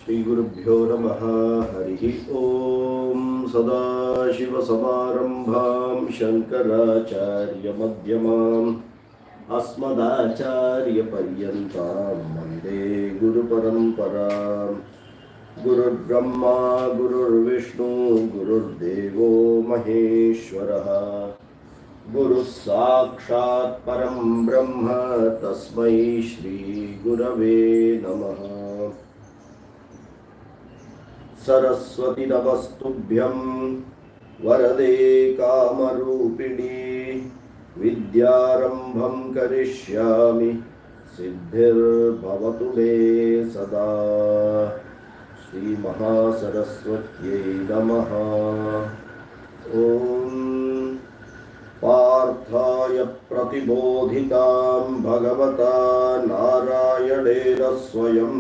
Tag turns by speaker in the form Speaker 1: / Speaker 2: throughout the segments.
Speaker 1: श्रीगुरुभ्यो नमः। हरिः ओम्। सदाशिवसमारम्भां शङ्कराचार्यमध्यमाम् अस्मदाचार्यपर्यन्तां वन्दे गुरुपरम्पराम्। गुरुर्ब्रह्मा गुरुर्विष्णु गुरुर्देवो महेश्वरः। गुरुः साक्षात् परं ब्रह्म तस्मै श्रीगुरवे नमः। सरस्वती नमस्तुभ्यं वरदे कामरूपिणी विद्यारम्भं करिष्यामि सिद्धिर्भवतु मे सदा। श्रीमहासरस्वत्यै नमः। ॐ पार्थाय प्रतिबोधितां भगवता नारायणेन स्वयं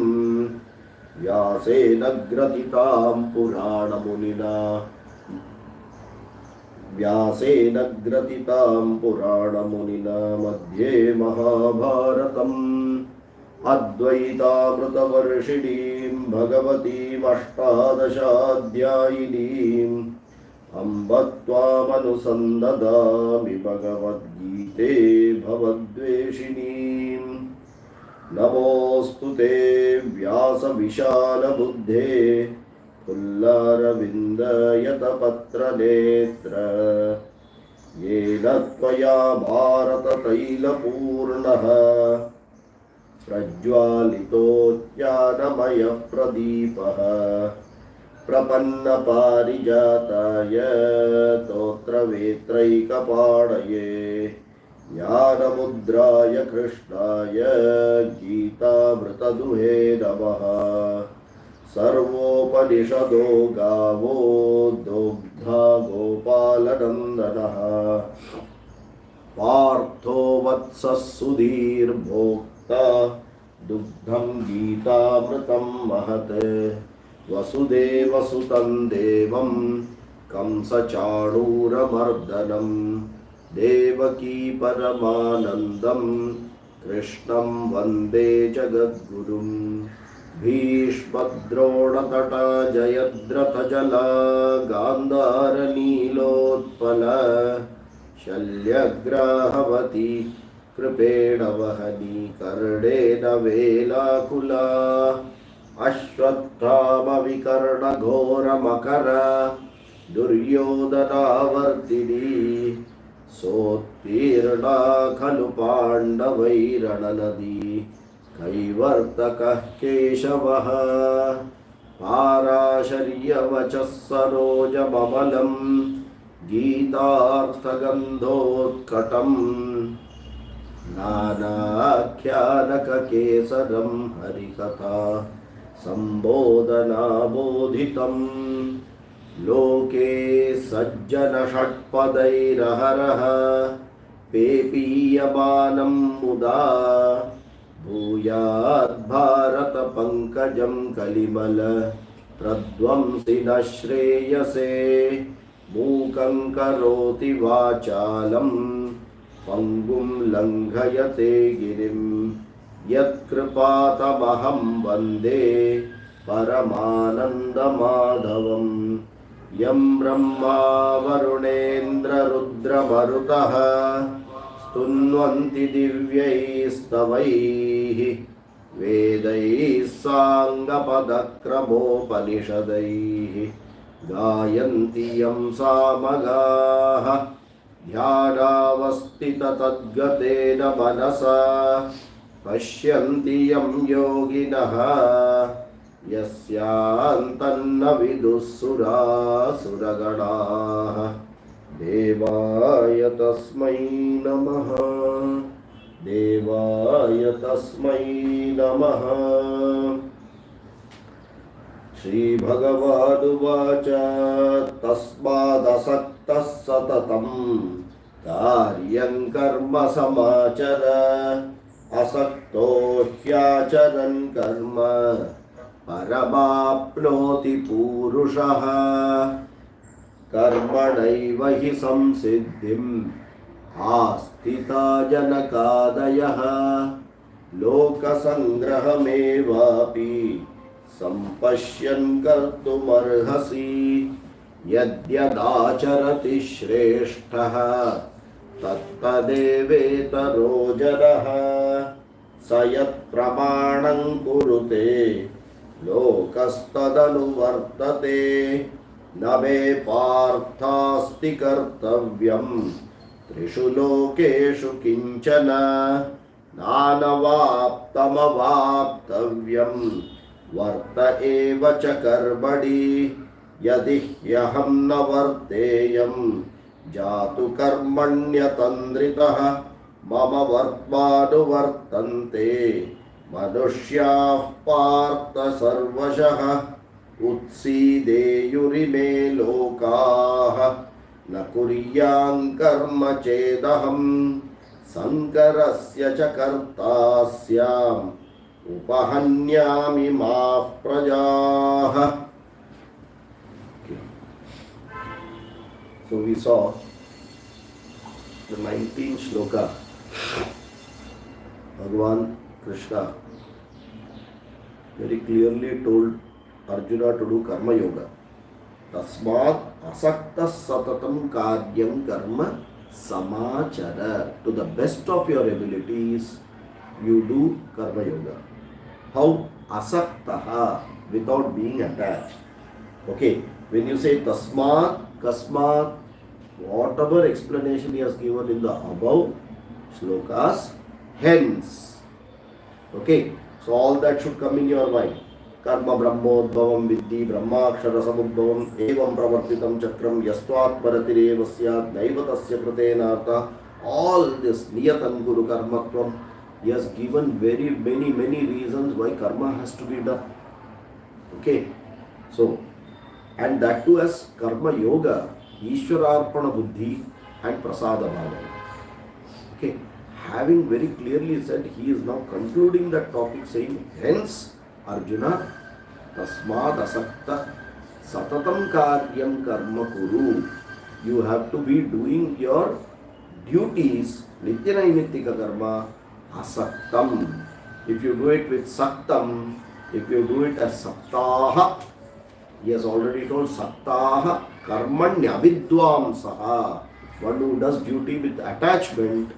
Speaker 1: व्यासेन ग्रथितां पुराणमुनिना मध्ये महाभारतम् अद्वैतामृतवर्षिणीं भगवतीमष्टादशाध्यायिनीम् अम्ब त्वामनुसन्ददामि भगवद्गीते भवद्वेषिणीम्। नमोऽस्तु ते व्यासविशालबुद्धे फुल्लारविन्दयतपत्रनेत्र येन त्वया भारततैलपूर्णः प्रज्वालितोद्यानमयः प्रदीपः प्रपन्नपारिजाताय स्तोत्रवेत्रैकपाणये ज्ञानमुद्राय कृष्णाय गीतामृतदुहे नमः। सर्वोपनिषदो गावो दोग्धा गोपालनन्दनः पार्थो वत्सः सुधीर्भोक्ता दुग्धं गीतामृतं महत्। वसुदेवसुतं देवं कंसचाणूरमर्दनम् देवकी परमानन्दं कृष्णं वन्दे जगद्गुरुं। भीष्मद्रोणतटा जयद्रथजला गान्धारनीलोत्पल शल्यग्राहवती कृपेण वहनी कर्णेन वेलाकुला। अश्वत्थामविकर्णघोरमकर दुर्योधनावर्तिनी सोत्तीर्णा खलु पाण्डवैरणनदी कैवर्तकः केशवः। पाराशर्यवचः सरोजममलं गीतार्थगन्धोत्कटम् नानाख्यानककेसरं हरिकथा सम्बोधनाबोधितम्। लोके सज्जनषट्पदैरहरः पेपीयमानं मुदा भूयाद्भारतपङ्कजं कलिमल प्रध्वंसिनः श्रेयसे। मूकं करोति वाचालं पङ्गुं लङ्घयते गिरिं यत्कृपातमहं वन्दे परमानन्दमाधवम्। यं ब्रह्मा वरुणेन्द्ररुद्रमरुतः स्तुन्वन्ति दिव्यैस्तवैः वेदैः साङ्गपदक्रमोपनिषदैः गायन्ति यं सामगाः। ध्यानावस्थिततद्गतेन मनसा पश्यन्ति यं योगिनः यस्यान्तन्न विदुः सुरासुरगणाः। देवाय तस्मै नमः। देवाय तस्मै नमः। श्रीभगवानुवाच तस्मादसक्तः सततं कार्यं कर्म समाचर। असक्तो ह्याचरन् कर्म परमाप्नोति पूरुषः। कर्मणैव हि संसिद्धिम् आस्थिता जनकादयः। लोकसंग्रहमेवापि सम्पश्यन् कर्तुमर्हसि यद्यदाचरति श्रेष्ठः तत्तदेवेतरो जनः स यत्प्रमाणं कुरुते लोकस्तदनुवर्तते न मे पार्थास्ति कर्तव्यं त्रिषु लोकेषु किञ्चन नानवाप्तमवाप्तव्यं वर्त एव च कर्मणि यदि ह्यहं न वर्तेयं जातु कर्मण्यतन्द्रितः मम वर्त्मानुवर्तन्ते मनुष्याः पार्थ सर्वशः उत्सीदेयुरिमे लोकाः न कुर्यां कर्म चेदहं संकरस्य च कर्ता स्याम् उपहन्यामि माः प्रजाः. So we saw the 19th Sloka. Bhagavan Krishna very clearly told Arjuna to do karma yoga. Tasmat asaktas satatam karyam karma samachara. To the best of your abilities, you do karma yoga. How? Asaktaha, without being attached. Okay, when you say tasmat, kasmat, whatever explanation he has given in the above slokas, hence. Okay, so all that should come in your mind. Karma brahmodbhavam viddhi brahmakshara samudbhavam evam pravartitam chakram yastvatmaratireva syat naivatasya pratenartha. All this niyatan guru karmatvam, he has given very many reasons why karma has to be done. Okay, so and that too as karma yoga, Ishwararpana buddhi and prasada bhavana. Okay, having very clearly said, he is now concluding that topic saying, hence Arjuna, tasmad asakta satatam karyam karma kuru. You have to be doing your duties, nityanaimittika karma, asaktam. If you do it with saktam, if you do it as saptaha, he has already told saptaha karmanya avidvamsaha. One who does duty with attachment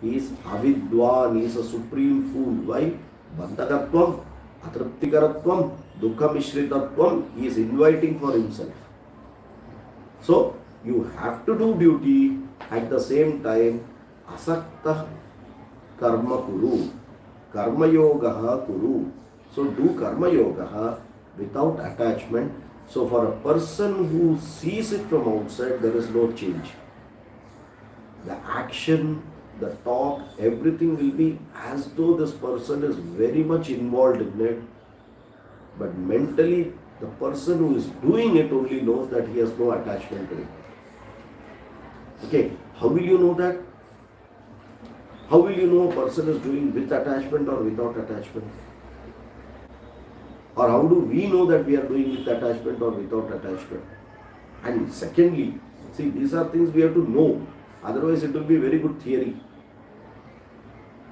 Speaker 1: is avidwan, he is a supreme fool. Why? Bandhakatvam, atraptikaratvam, dukkhamishritatvam, he is inviting for himself. So, you have to do duty at the same time, asakta karma kuru, karma yoga kuru. So, do karma yoga without attachment. So, for a person who sees it from outside, there is no change. The action, the talk, everything will be as though this person is very much involved in it. But mentally, the person who is doing it only knows that he has no attachment to it. Okay, how will you know that? How will you know a person is doing with attachment or without attachment? Or how do we know that we are doing with attachment or without attachment? And secondly, see, these are things we have to know. Otherwise, it will be very good theory.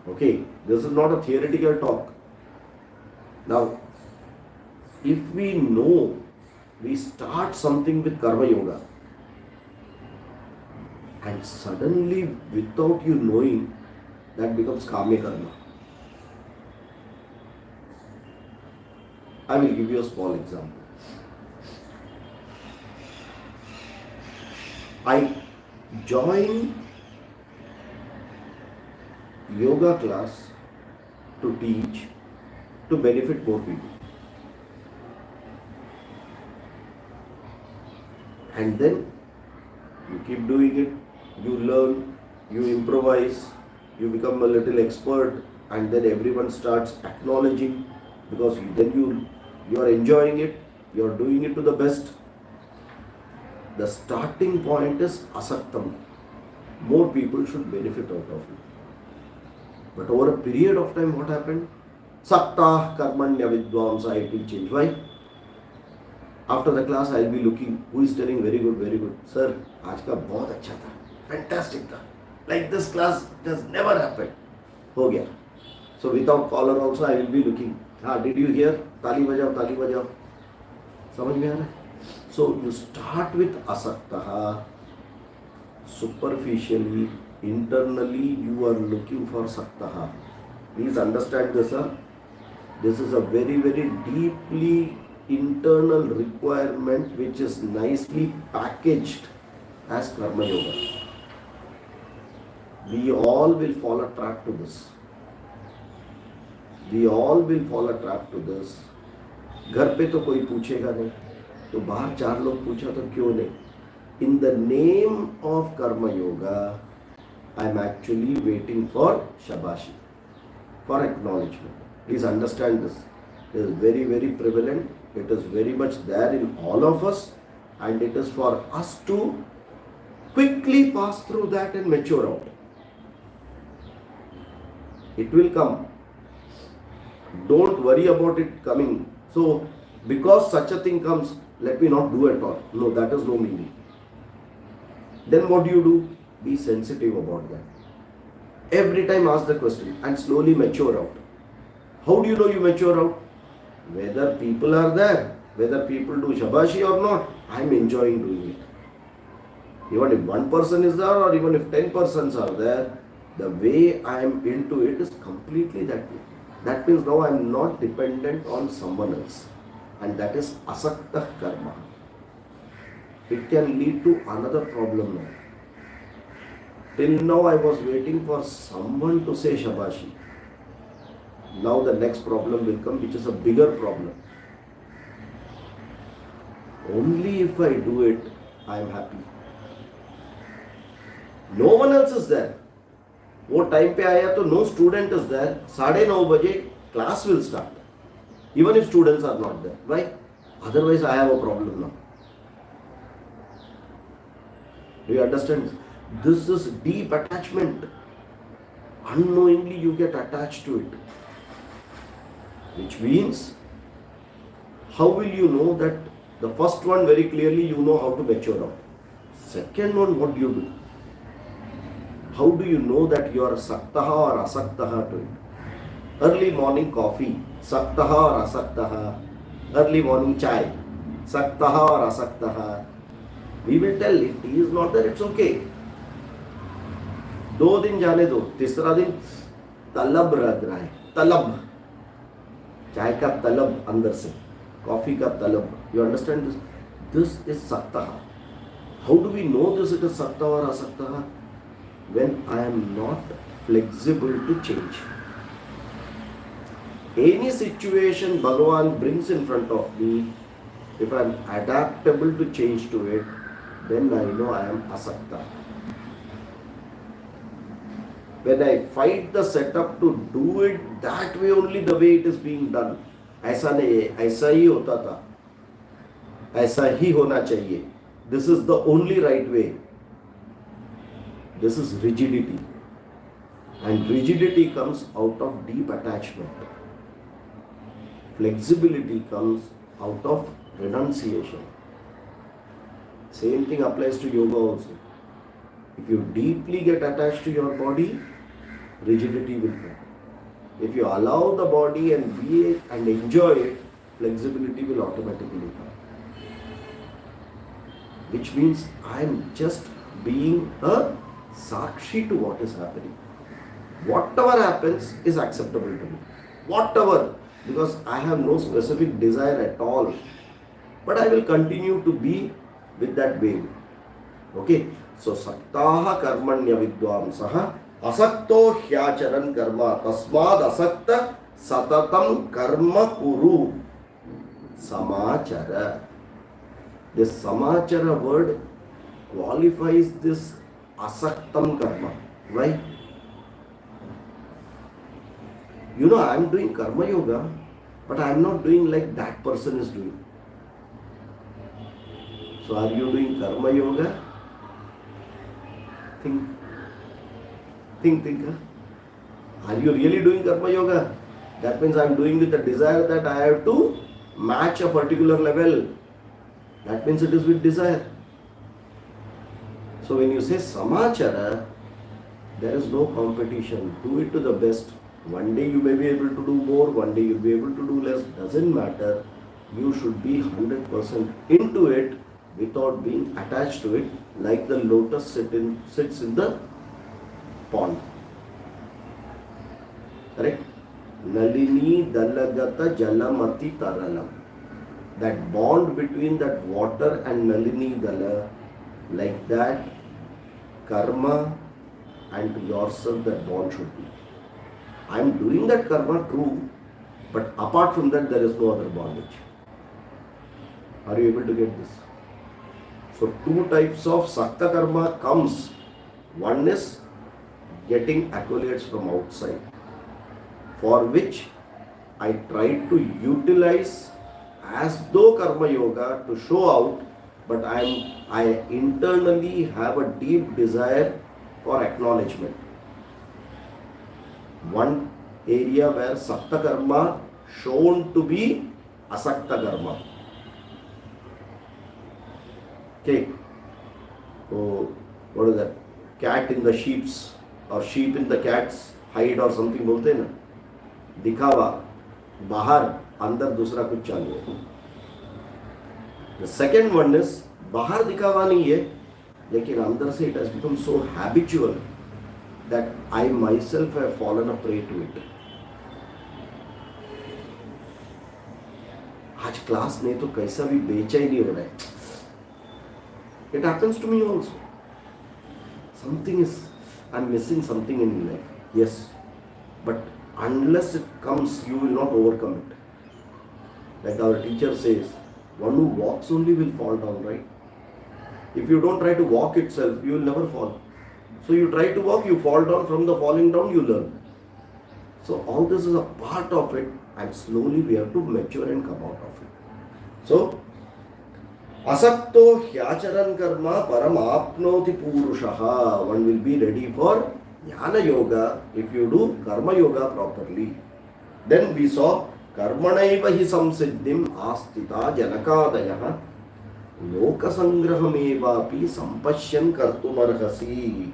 Speaker 1: Okay, this is not a theoretical talk. Now, if we know, we start something with karma yoga, and suddenly, without you knowing, that becomes kame karma. I will give you a small example. I joined yoga class to teach, to benefit more people. And then you keep doing it, you learn, you improvise, you become a little expert, and then everyone starts acknowledging, because then you are enjoying it, you are doing it to the best. The starting point is asaktam. More people should benefit out of it. But over a period of time, what happened? Sakta karmanya vidvamsa, it will change. Why? After the class, I will be looking, who is telling very good, very good. Sir, aaj ka bahut acha tha. Fantastic tha. Like this class, it has never happened. Ho gaya. So without collar also, I will be looking. हाँ, did you hear? ताली बजाओ, ताली बजाओ. समझ में आ रहा है? So you start with asaktaha. Superficially, internally, you are looking for saktaha. Please understand this, sir. This is a very, very deeply internal requirement which is nicely packaged as karma yoga. We all will fall a trap to this. We all will fall a trap to this. घर पे तो कोई पूछेगा नहीं, तो बाहर चार लोग पूछा तो क्यों नहीं? In the name of karma yoga, I am actually waiting for shabashi, for acknowledgement. Please understand this. It is very, very prevalent. It is very much there in all of us, and it is for us to quickly pass through that and mature out. It will come. Don't worry about it coming. So, because such a thing comes, let me not do at all. No, that is no meaning. Then what do? Be sensitive about that. Every time ask the question and slowly mature out. How do you know you mature out? Whether people are there, whether people do shabashi or not, I am enjoying doing it. Even if one person is there or even if 10 persons are there, the way I am into it is completely that way. That means now I am not dependent on someone else. And that is asakta karma. It can lead to another problem now. Till now I was waiting for someone to say shabashi. Now the next problem will come, which is a bigger problem. Only if I do it, I am happy. No one else is there. वो time पे आया तो no student is there. 9:30 बजे class will start. Even if students are not there. Why? Otherwise I have a problem now. Do you understand? This is deep attachment. Unknowingly you get attached to it. Which means, how will you know that the first one very clearly you know how to mature out? Second one, what do you do? How do you know that you are saktaha or asaktaha to it? Early morning coffee, saktaha or asaktaha? Early morning chai, saktaha or asaktaha? We will tell if he is not there, it's okay. 2 दिन जाने दो, तीसरा दिन तलब लग रहा है. तलब, चाय का तलब अंदर से, कॉफी का तलब. You understand this? This is saktaha. How do we know this it is saktaha or asaktaha? When I am not flexible to change. Any situation Bhagavan brings in front of me, if I am adaptable to change to it, then I know I am asakta. When I fight the setup to do it that way only, the way it is being done, ऐसा नहीं है, ऐसा ही होता था, ऐसा ही होना चाहिए, this is the only right way. This is rigidity, and rigidity comes out of deep attachment. Flexibility comes out of renunciation. Same thing applies to yoga also. If you deeply get attached to your body, rigidity will come. If you allow the body and be it and enjoy it, flexibility will automatically come. Which means I am just being a sakshi to what is happening. Whatever happens is acceptable to me. Whatever, because I have no specific desire at all. But I will continue to be with that wave. Okay? So, saktaha karmanya vidvamsaha asakto hyacharan karma tasmad asakta satatam karma kuru samachara. This samachara word qualifies this asaktam karma. Why? You know, I am doing karma yoga, but I am not doing like that person is doing. So are you doing karma yoga? Think. Huh? Are you really doing karma yoga? That means I am doing with the desire that I have to match a particular level. That means it is with desire. So when you say samachara, there is no competition. Do it to the best. One day you may be able to do more, one day you'll be able to do less. Doesn't matter. You should be 100% into it without being attached to it, like the lotus sits in the pond. Correct? Nalini dalagata jalamati taralam. That bond between that water and Nalini dala, like that, karma and to yourself, that bond should be. I am doing that karma, true, but apart from that, there is no other bondage. Are you able to get this? So, two types of sakta karma comes. One is getting accolades from outside, for which I try to utilize as though karma yoga to show out, but I internally have a deep desire for acknowledgement. One area where sakta karma shown to be asakta karma. Okay. So what is that? Cat in the sheep's or sheep in the cat's hide or something बोलते हैं ना, दिखावा, बाहर अंदर दूसरा कुछ चालू है. The second one is बाहर दिखावा नहीं है, लेकिन अंदर से it has become so habitual that I myself have fallen a prey to it. आज क्लास में तो कैसा भी बेचैनी हो रहा है. It happens to me also. I'm missing something in life. Yes, but unless it comes, you will not overcome it. Like our teacher says, one who walks only will fall down, right? If you don't try to walk itself, you will never fall. So you try to walk, you fall down. From the falling down, you learn. So all this is a part of it, and slowly we have to mature and come out of it. So asakto hyacharan karma param apnoti purushaha. One will be ready for jnana yoga if you do karma yoga properly. Then we saw karmanaiva hi samsiddhim astita janakadayah lokasangrahamevapi sampashyan kartumarhasi.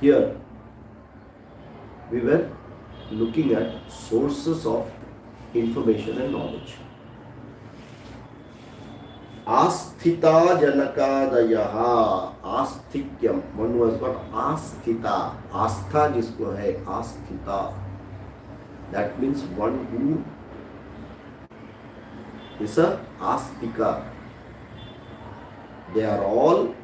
Speaker 1: Here we were looking at sources of information and knowledge. Asthita janakadayaha, asthikyam. One was got asthita. Astha jisko hai, asthita. That means one who is a astika. They are all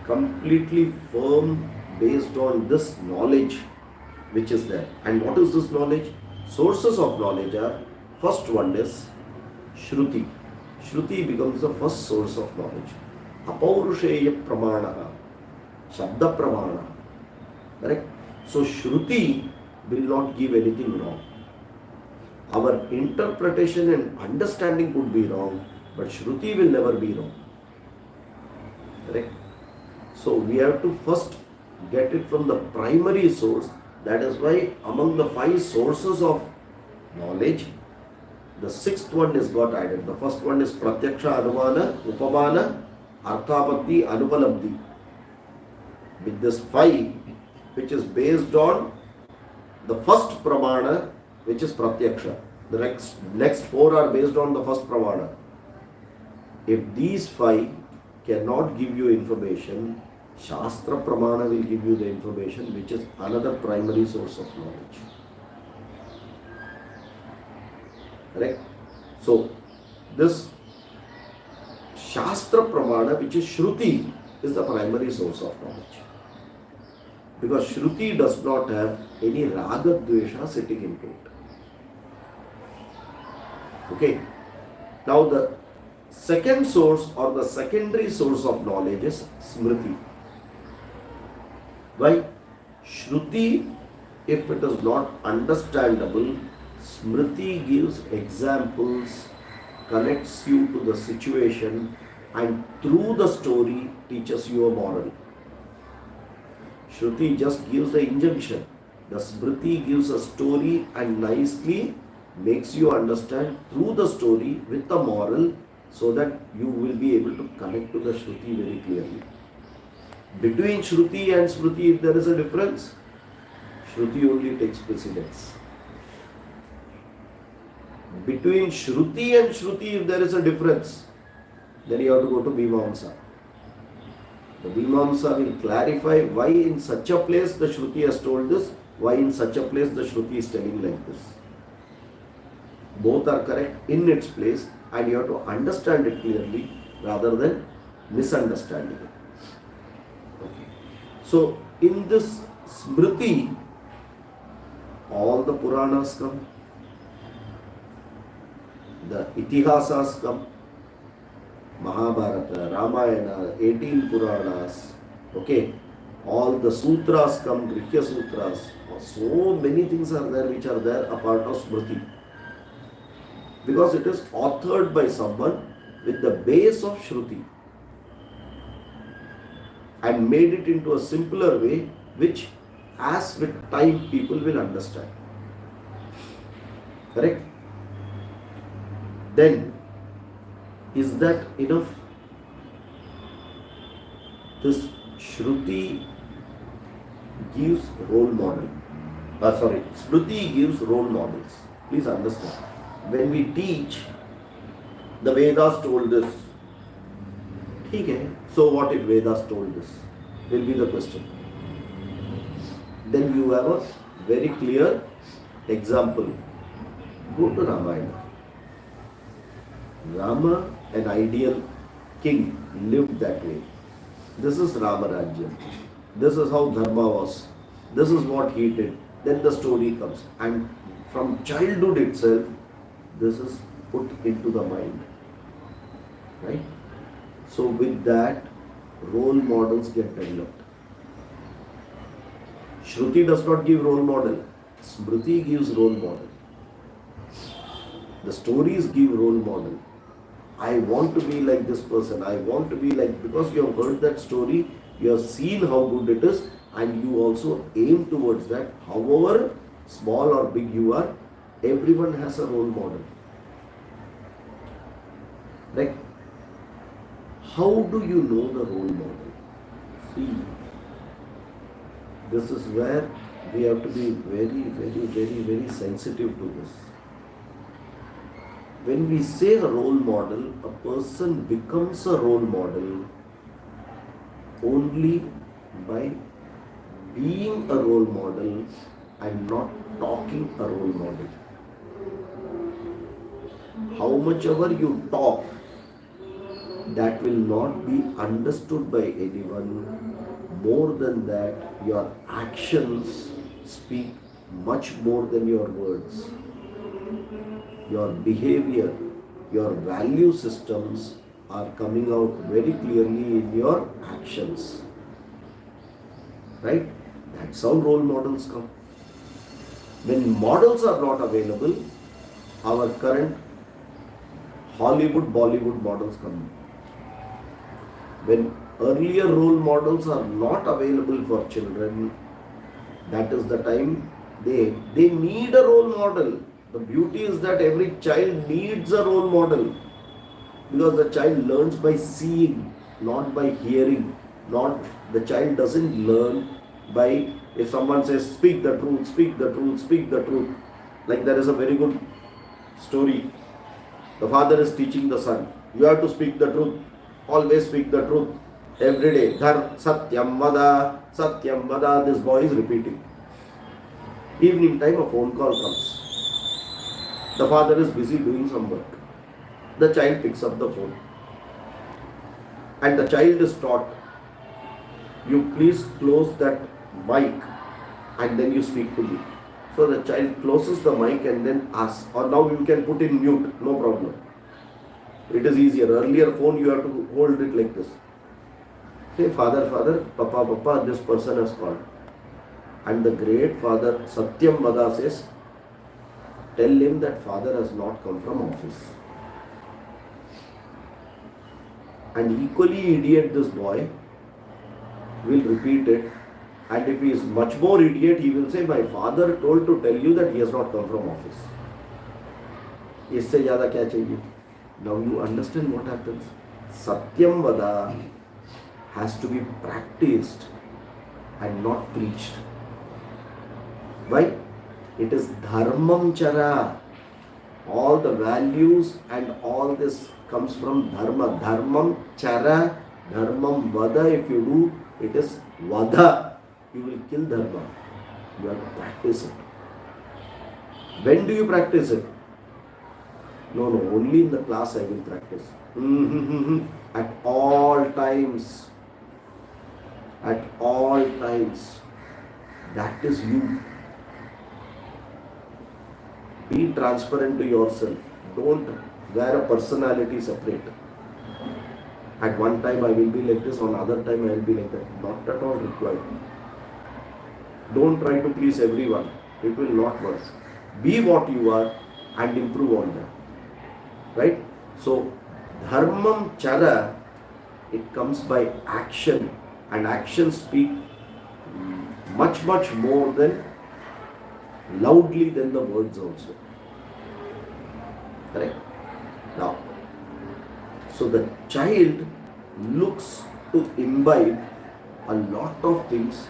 Speaker 1: completely firm based on this knowledge which is there. And what is this knowledge? Sources of knowledge are, first one is Shruti. Shruti becomes the first source of knowledge. Apaurusheya pramana, Shabda pramana. Correct? So Shruti will not give anything wrong. Our interpretation and understanding could be wrong, but Shruti will never be wrong. Correct? So we have to first get it from the primary source. That is why among the 5 sources of knowledge, the 6th one is got added. The first one is Pratyaksha, Anumana, Upamana, Arthapatti, Anupalabdhi. With this 5, which is based on the first Pramana, which is Pratyaksha. The next 4 are based on the first Pramana. If these 5 cannot give you information, Shastra Pramana will give you the information, which is another primary source of knowledge. Correct? So, this Shastra Pramana, which is Shruti, is the primary source of knowledge. Because Shruti does not have any Raga Dvesha sitting into it. Okay. Now, the second source or the secondary source of knowledge is Smriti. Why? Shruti, if it is not understandable, Smriti gives examples, connects you to the situation, and through the story teaches you a moral. Shruti just gives the injunction. The Smriti gives a story and nicely makes you understand through the story with the moral, so that you will be able to connect to the Shruti very clearly. Between Shruti and Smriti, if there is a difference, Shruti only takes precedence. Between Shruti and Shruti, if there is a difference, then you have to go to Mimamsa. The Mimamsa will clarify why in such a place the Shruti has told this, why in such a place the Shruti is telling like this. Both are correct in its place, and you have to understand it clearly rather than misunderstanding it. Okay. So in this Smriti, all the Puranas come, the Itihasas come, Mahabharata, Ramayana, 18 Puranas, okay, all the Sutras come, Grihya Sutras, so many things are there which are there a part of Smriti. Because it is authored by someone with the base of Shruti and made it into a simpler way, which as with time people will understand. Correct? Then, is that enough? This Shruti gives role model. Smriti gives role models. Please understand. When we teach, the Vedas told this. Okay. So what if Vedas told this? Will be the question. Then you have a very clear example. Go to Ramayana. Rama, an ideal king, lived that way. This is Rama Rajyam. This is how Dharma was. This is what he did. Then the story comes. And from childhood itself, this is put into the mind. Right? So with that, role models get developed. Shruti does not give role model. Smriti gives role model. The stories give role model. I want to be like this person. I want to be like, because you have heard that story, you have seen how good it is, and you also aim towards that. However small or big you are, everyone has a role model. Like, how do you know the role model? See, this is where we have to be very sensitive to this. When we say a role model, a person becomes a role model only by being a role model and not talking a role model. How much ever you talk, that will not be understood by anyone. More than that, your actions speak much more than your words. Your behavior, your value systems are coming out very clearly in your actions. Right? That's how role models come. When models are not available, our current Hollywood, Bollywood models come. When earlier role models are not available for children, that is the time they need a role model. The beauty is that every child needs a role model, because the child learns by seeing, not by hearing. The child doesn't learn by, if someone says speak the truth, speak the truth, speak the truth. Like there is a very good story. The father is teaching the son, you have to speak the truth, always speak the truth, every day. Dhar satyam vada, this boy is repeating. Evening time a phone call comes. The father is busy doing some work. The child picks up the phone. And the child is taught, you please close that mic and then you speak to me. So the child closes the mic and then asks, or now you can put in mute, no problem. It is easier. Earlier phone you have to hold it like this. Say, father, papa, this person has called. And the great father Satyam Vada says, tell him that father has not come from office. And equally idiot this boy will repeat it, and if he is much more idiot, he will say, my father told to tell you that he has not come from office. Isse zyada kya chahiye? Now you understand what happens. Satyam Vada has to be practiced and not preached. Why? It is dharmam chara. All the values and all this comes from dharma. Dharmam chara, dharmam vada. If you do, it is vada. You will kill dharma. You have to practice it. When do you practice it? No, only in the class I will practice. At all times. At all times. That is you. Be transparent to yourself. Don't wear a personality separate. At one time I will be like this, on other time I will be like that. Not at all required. Don't try to please everyone. It will not work. Be what you are and improve on that. Right? So, dharmam chara, it comes by action, and actions speak much more than loudly than the words also. Correct? Now, so the child looks to imbibe a lot of things.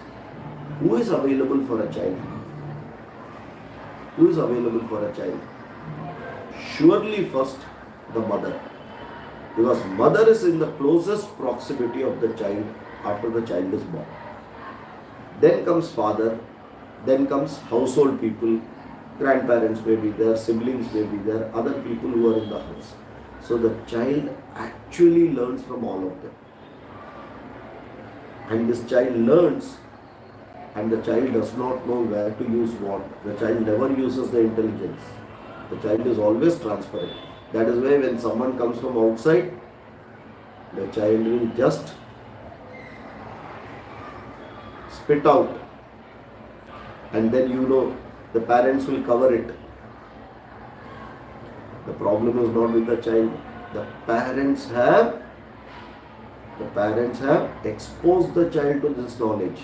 Speaker 1: Who is available for a child? Who is available for a child? Surely first the mother. Because mother is in the closest proximity of the child after the child is born. Then comes father, then comes household people, grandparents may be there, siblings may be there, other people who are in the house. So the child actually learns from all of them. And this child learns, and the child does not know where to use what. The child never uses the intelligence. The child is always transparent. That is why when someone comes from outside, the child will just spit out, and then the parents will cover it. The problem is not with the child. The parents have exposed the child to this knowledge.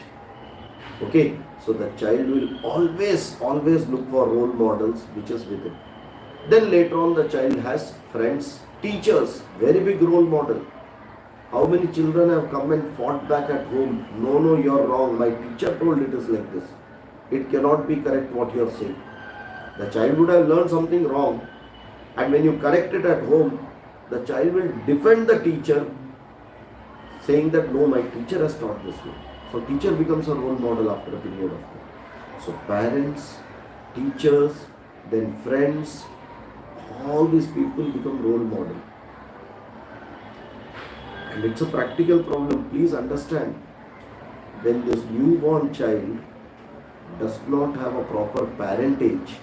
Speaker 1: Okay, so the child will always look for role models which is within. Then later on the child has friends, teachers, very big role model. How many children have come and fought back at home? No, you're wrong. My teacher told it is like this. It cannot be correct what you're saying. The child would have learned something wrong, and when you correct it at home, the child will defend the teacher, saying that no, my teacher has taught this way. So teacher becomes a role model after a period of time. So parents, teachers, then friends, all these people become role model. And it's a practical problem. Please understand, when this newborn child does not have a proper parentage,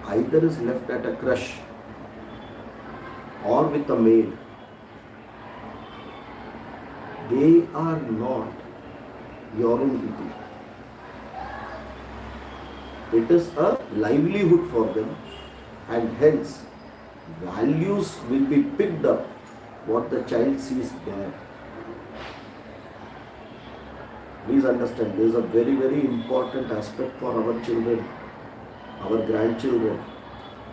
Speaker 1: either is left at a crush or with a maid, they are not your own people. It is a livelihood for them, and hence values will be picked up what the child sees there. Please understand, this is a very important aspect for our children, our grandchildren.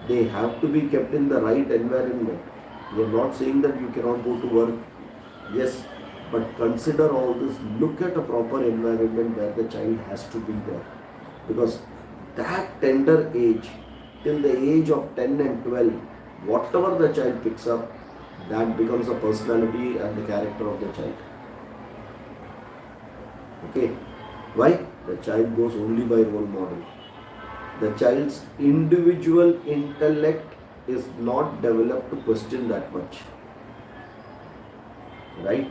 Speaker 1: They have to be kept in the right environment. We are not saying that you cannot go to work. Yes, but consider all this. Look at a proper environment where the child has to be there. Because that tender age, till the age of 10 and 12, whatever the child picks up, that becomes a personality and the character of the child. Okay, why? The child goes only by role model. The child's individual intellect is not developed to question that much. Right?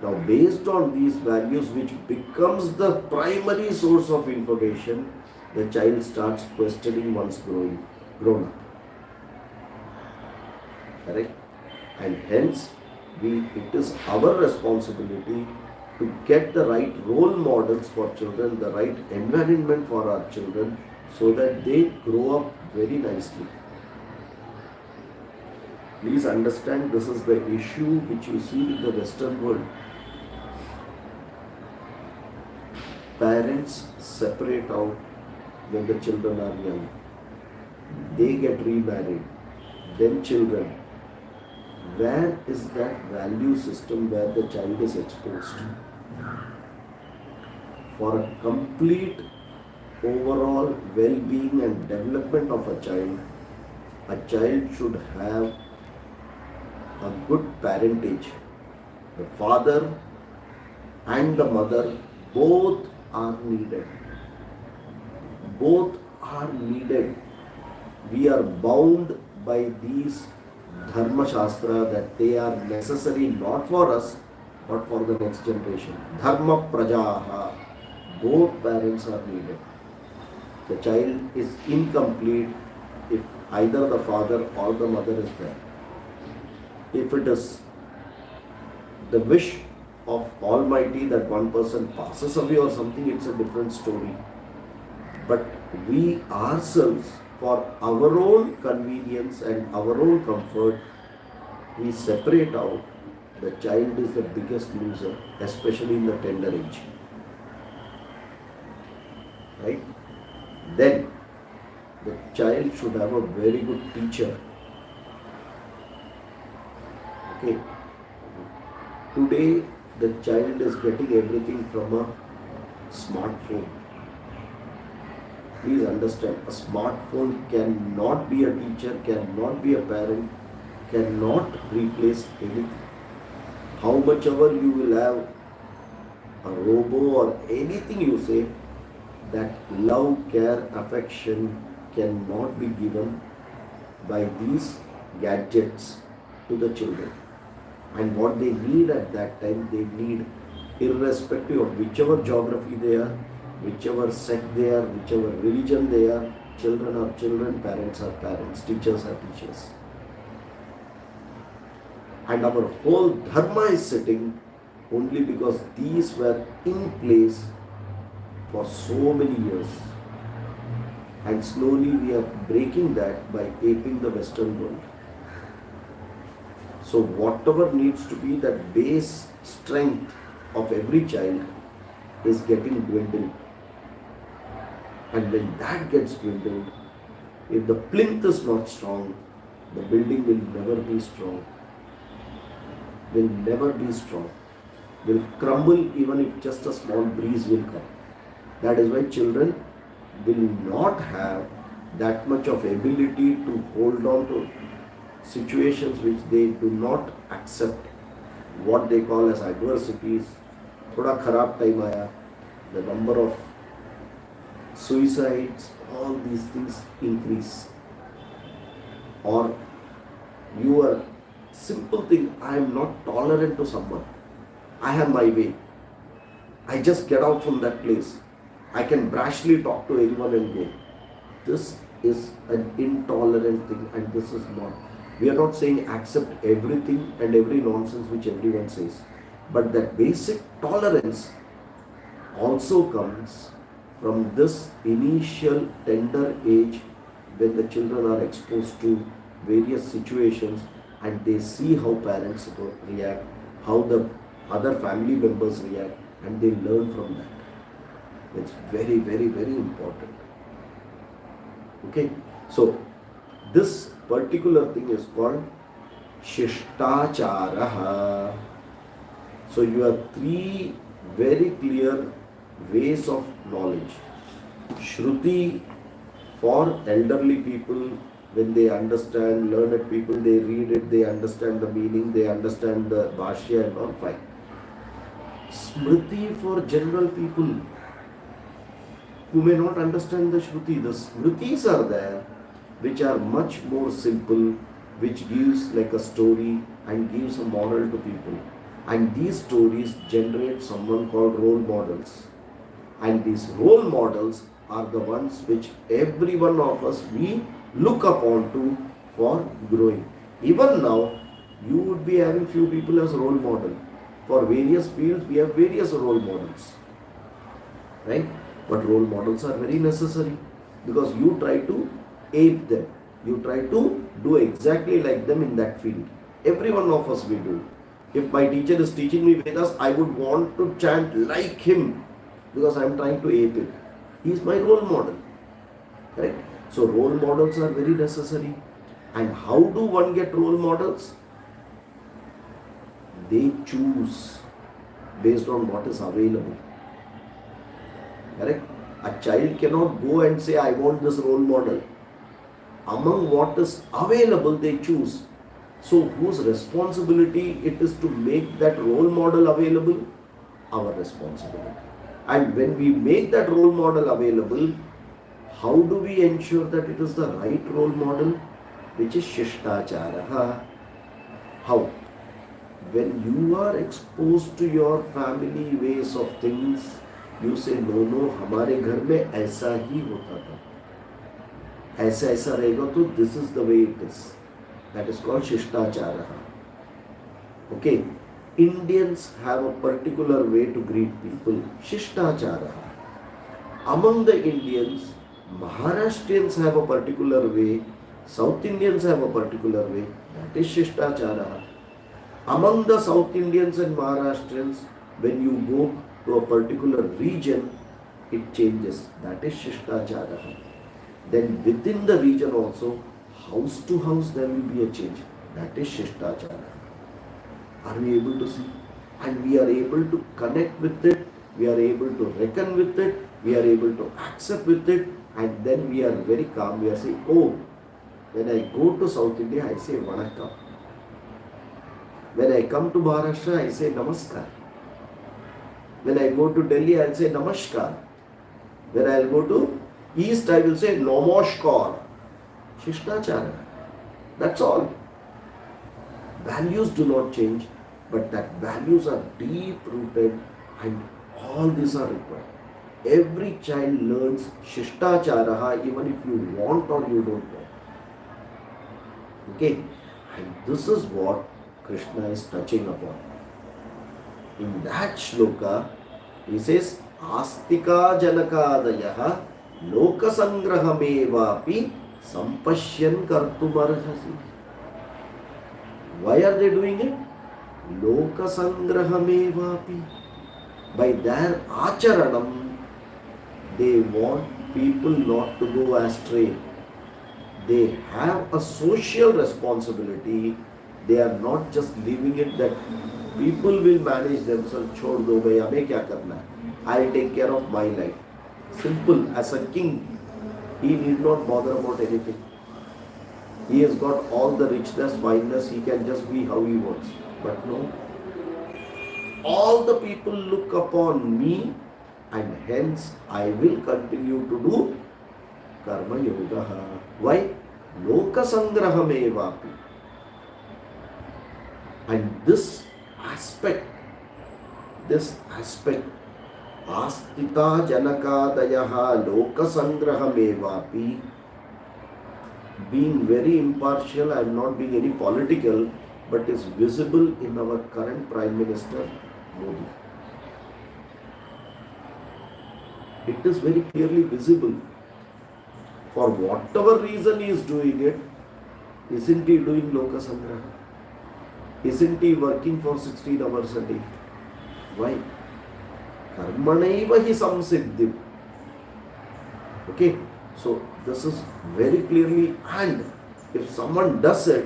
Speaker 1: Now, based on these values, which becomes the primary source of information, the child starts questioning once grown up. Correct? And hence, it is our responsibility to get the right role models for children, the right environment for our children, so that they grow up very nicely. Please understand, this is the issue which you see in the Western world. Parents separate out when the children are young. They get remarried. Then children. Where is that value system where the child is exposed? for a complete overall well-being and development of a child should have a good parentage. The father and the mother both are needed. Both are needed. We are bound by these Dharma Shastra that they are necessary not for us but for the next generation. Dharma Prajaha. Both parents are needed. The child is incomplete if either the father or the mother is there. If it is the wish of Almighty that one person passes away or something, it's a different story. But we ourselves, for our own convenience and our own comfort, we separate out. The child is the biggest loser, especially in the tender age. Right? Then the child should have a very good teacher. Okay. Today the child is getting everything from a smartphone. Please understand, a smartphone cannot be a teacher, cannot be a parent, cannot replace anything. How much ever you will have a robo or anything you say, that love, care, affection cannot be given by these gadgets to the children. And what they need at that time, they need, irrespective of whichever geography they are, whichever sect they are, whichever religion they are, children are children, parents are parents, teachers are teachers. And our whole dharma is sitting only because these were in place for so many years. And slowly we are breaking that by aping the Western world. So whatever needs to be that base strength of every child is getting dwindled. And when that gets dwindled, if the plinth is not strong, the building will never be strong. Will never be strong. Will crumble even if just a small breeze will come. That is why children will not have that much of ability to hold on to situations which they do not accept, what they call as adversities. Thoda kharab time aaya, the number of suicides, all these things increase. Or you are, simple thing, I am not tolerant to someone. I have my way. I just get out from that place. I can brashly talk to anyone and go. This is an intolerant thing, and this is not. We are not saying accept everything and every nonsense which everyone says. But that basic tolerance also comes from this initial tender age when the children are exposed to various situations and they see how parents react, how the other family members react, and they learn from that. It's very, very, very important. Okay, so this particular thing is called Shishtacharaha. So you have three very clear ways of knowledge. Shruti for elderly people, when they understand, learned people, they read it, they understand the meaning, they understand the bhashya and all, fine. Smriti for general people who may not understand the Shruti. The Smritis are there, which are much more simple, which gives like a story and gives a moral to people. And these stories generate someone called role models. And these role models are the ones which every one of us we look upon to for growing. Even now, you would be having few people as role model. For various fields, we have various role models. Right? But role models are very necessary because you try to ape them. You try to do exactly like them in that field. Every one of us we do. If my teacher is teaching me Vedas, I would want to chant like him because I am trying to ape it. He is my role model. Right? So role models are very necessary. And how do one get role models? They choose based on what is available. Correct? A child cannot go and say, I want this role model. Among what is available, they choose. So, whose responsibility it is to make that role model available? Our responsibility. And when we make that role model available, how do we ensure that it is the right role model? Which is Shishtacharaha. How? When you are exposed to your family ways of things, you say, no, हमारे घर में ऐसा ही होता था, ऐसा ऐसा रहेगा तो this is the way it is. That is called Shishtacharaha. Okay, Indians have a particular way to greet people, Shishtacharaha. Among the Indians, Maharashtrians have a particular way, South Indians have a particular way, that is Shishtacharaha. Among the South Indians and Maharashtrians, when you go to a particular region, it changes. That is Shishtacharaha. Then within the region also, house to house there will be a change. That is Shishtacharaha. Are we able to see? And we are able to connect with it, we are able to reckon with it, we are able to accept with it, and then we are very calm. We are saying, oh, when I go to South India, I say Vanakkam. When I come to Maharashtra, I say Namaskar. When I go to Delhi, I will say Namaskar. When I will go to East, I will say Namaskar. Shishtachara. That's all. Values do not change, but that values are deep rooted, and all these are required. Every child learns Shishtachara even if you want or you don't want. Okay? And this is what Krishna is touching upon. In that shloka, he says, Astika janakadayaha lokasangrahamevapi sampashyan kartumarhasi. Why are they doing it? Lokasangrahamevapi. By their acharanam, they want people not to go astray. They have a social responsibility. They are not just leaving it that people will manage themselves. Chhod do bhai, hame kya karna hai? I'll take care of my life. Simple. As a king, he need not bother about anything. He has got all the richness, fineness. He can just be how he wants. But no. All the people look upon me, and hence I will continue to do karma yoga. Why? Lokasangrahamevapi. And this aspect, Astita janakadayaha lokasangrahamevapi, being very impartial, I am not being any political, but is visible in our current Prime Minister Modi. It is very clearly visible. For whatever reason he is doing it, isn't he doing Lokasangraha? Isn't he working for 16 hours a day? Why? Karmanaiva hi samsiddhim. Okay, so this is very clearly, and if someone does it,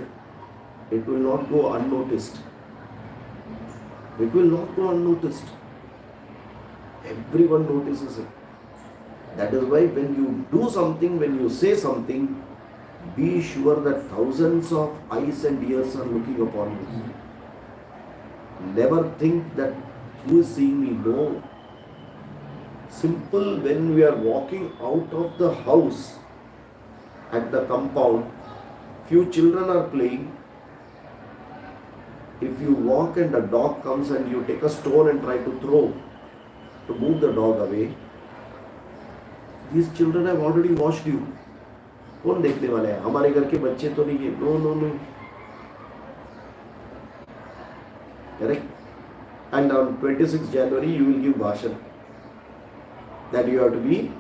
Speaker 1: it will not go unnoticed. It will not go unnoticed. Everyone notices it. That is why when you do something, when you say something, be sure that thousands of eyes and ears are looking upon you. Never think that who is seeing me. No. Simple, when we are walking out of the house at the compound, few children are playing. If you walk and a dog comes and you take a stone and try to throw to move the dog away, these children have already watched you. कौन देखने वाला है? हमारे घर के बच्चे तो नहीं है. No. Correct? And on 26th January you will give bhashan that you have to be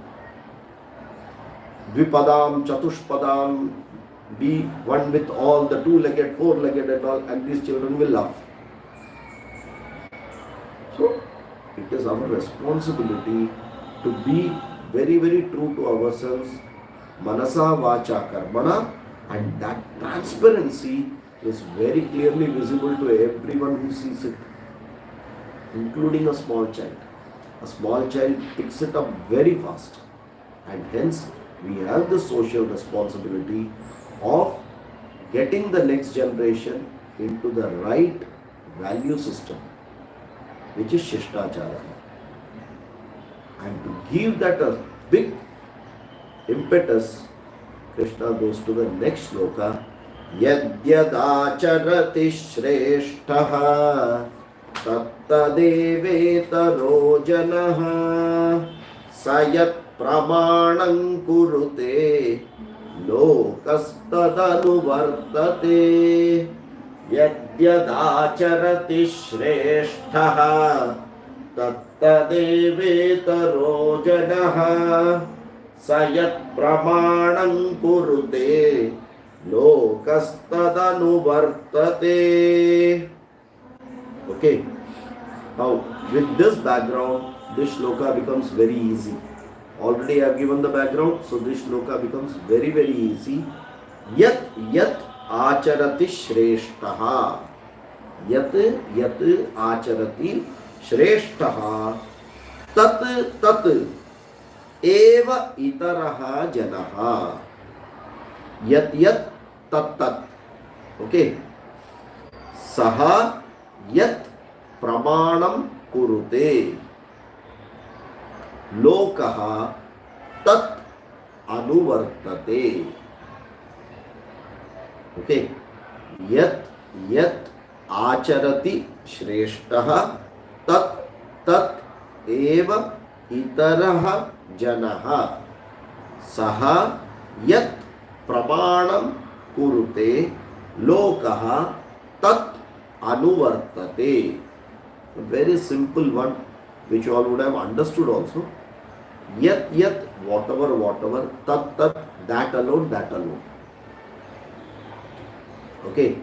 Speaker 1: Dvipadam, Chatushpadam, be one with all the two-legged, four-legged and all, and these children will laugh. So it is our responsibility to be very, very true to ourselves, manasa vacha karmana, and that transparency is very clearly visible to everyone who sees it, including a small child. A small child picks it up very fast. And hence, we have the social responsibility of getting the next generation into the right value system, which is Shishtachara. And to give that a big impetus, Krishna goes to the next sloka. Yadyadacharati shreshtaha tattadevetaro janaha sayat pramanam kurute lokastadanu vartate. Yadyadacharati shreshtaha tattadevetaro janaha sayat pramanam kurute lokastadanu vartate. Okay, now with this background, this shloka becomes very easy. Already I have given the background, so this shloka becomes very easy. Yat acharati shreshtaha. Yat acharati shreshtaha. Tat eva itaraha janaha. Yat tat. Okay. Saha yat pramanam kurute. Lokaha tat anuvartate. Okay. Yat acharati shreshtaha tat eva itaraha janaha saha yat pramanam kurute lokaha tat anuvartate. A very simple one which you all would have understood also. Yat whatever, tat that alone. Okay.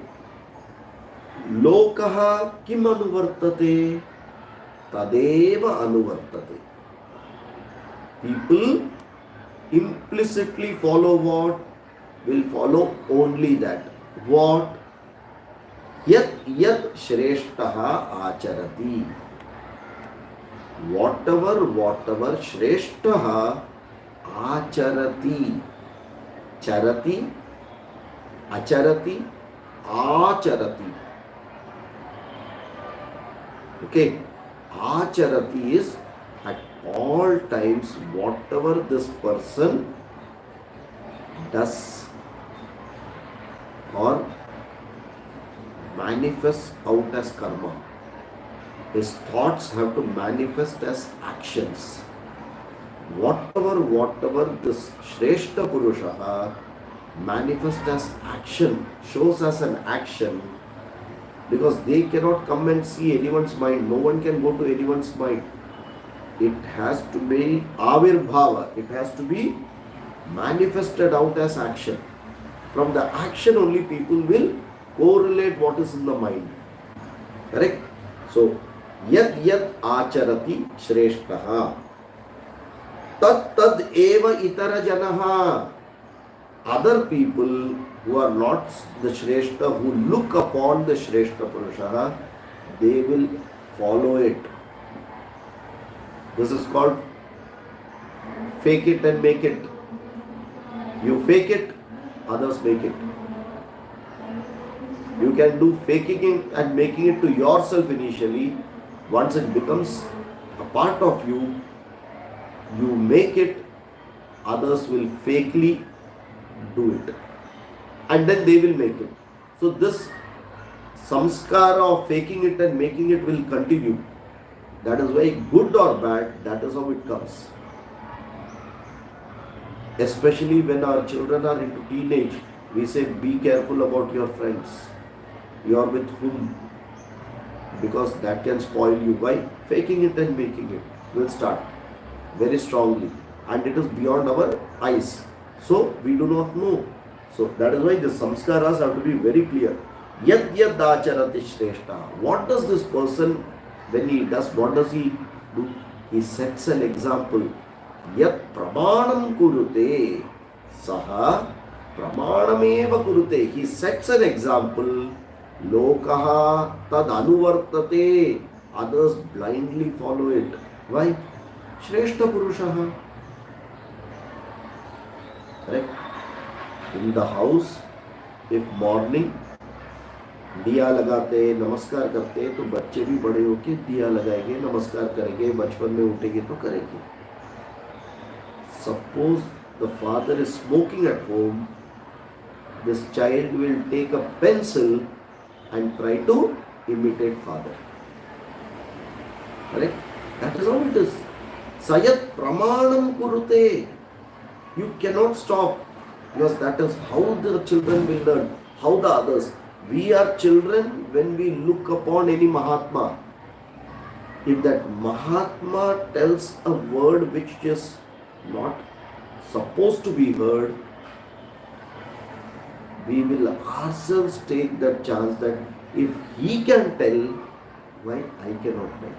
Speaker 1: Lokaha kim anuvartate? Tadeva anuvartate. People implicitly follow what? Will follow only that. What? Yat shreshtaha acharati. Whatever shreshtaha acharati. Charati, acharati, acharati. Okay. Acharati is at all times whatever this person does or manifests out as karma. His thoughts have to manifest as actions. Whatever this Shreshta Purusha manifests as action, shows as an action, because they cannot come and see anyone's mind. No one can go to anyone's mind. It has to be avirbhava. It has to be manifested out as action. From the action only people will correlate what is in the mind. Correct? So, yat acharati shreshtaha. Tad eva itara janaha. Other people who are not the Shreshta, who look upon the Shreshta Purusha, they will follow it. This is called fake it and make it. You fake it, others make it. You can do faking it and making it to yourself initially. Once it becomes a part of you, you make it, others will fakely do it. And then they will make it. So this samskara of faking it and making it will continue. That is why, good or bad, that is how it comes. Especially when our children are into teenage, we say be careful about your friends. You are with whom? Because that can spoil you. Why? Faking it and making it will start very strongly. And it is beyond our eyes. So we do not know. So that is why the samskaras have to be very clear. Yad acharati shreshta. What does this person, when he does, what does he do? He sets an example. Yat pramanam kurute. Saha pramanameva kurute. He sets an example. Lokaha tad anuvartate. Others blindly follow it. Why? Shreshta Purushaha. Correct? In the house, if morning दिया लगाते, नमस्कार करते, तो बच्चे भी बड़े होके दिया लगाएंगे, नमस्कार करेंगे, बचपन में उठेंगे तो करेंगे. Suppose the father is smoking at home, this child will take a pencil and try to imitate father. Correct? That is how it is. Sayat pramanam kurute. You cannot stop, because that is how the children will learn. How the others. We are children when we look upon any Mahatma. If that Mahatma tells a word which is not supposed to be heard, we will ourselves take that chance that if he can tell, why I cannot tell.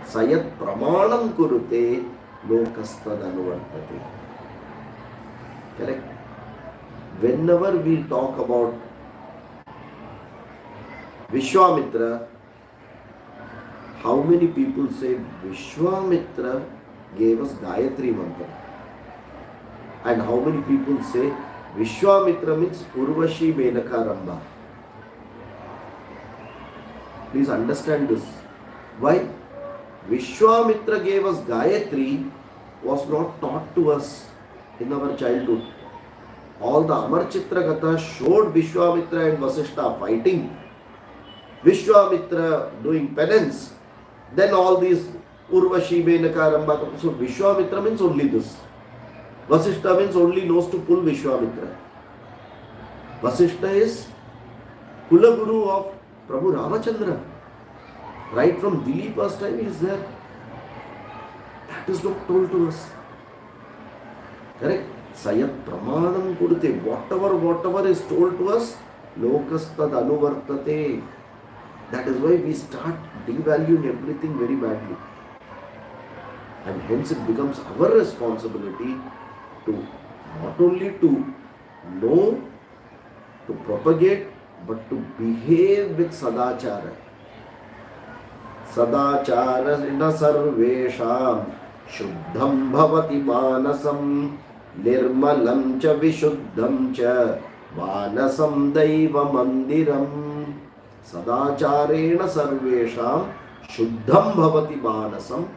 Speaker 1: Sayat pramanam kurute lokastad anuvartate. Correct? Whenever we talk about Vishwamitra, how many people say Vishwamitra gave us Gayatri Mantra? And how many people say Vishwamitra means Urvashi Menaka Ramba? Please understand this. Why? Vishwamitra gave us Gayatri was not taught to us in our childhood. All the Amar Chitra Katha showed Vishwamitra and Vasishtha fighting, Vishwamitra doing penance, then all these Urvashi, Menaka, Ramba. So Vishwamitra means only this. Vasishtha means only knows to pull Vishwamitra. Vasishtha is Kula Guru of Prabhu Ramachandra. Right from Dileepa's time he is there. That is not told to us. Correct? Sayat pramanam kurute. Whatever is told to us, lokastad anuvartate. That is why we start devaluing everything very badly. And hence it becomes our responsibility to not only to know, to propagate, but to behave with sadachara. Sadachara ina sarvesham shuddham bhavati manasam nirmalam cha vishuddham cha vanasam daiva mandiram. Sadacharena sarvesham shuddham bhavati manasam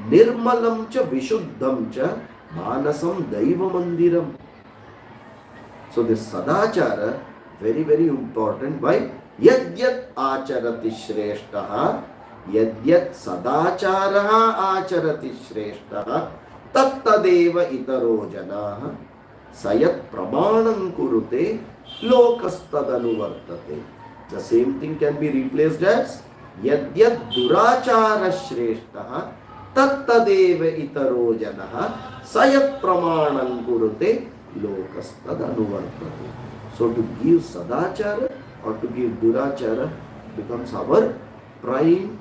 Speaker 1: nirmalam cha vishuddham cha manasam daiva mandiram. So this sadachara, very very important. Why? Yadyat acharati shreshtaha, yadyat sadacharaha acharati shreshtaha, tattadeva itaro janaha sayat pramanam kurute lokastadanuvartate. The same thing can be replaced as yadyat durachara shreshtaha tattadeva itaro janaha sayat pramanam kurute lokastadanuvartate. So to give sadachara or to give durachara becomes our prime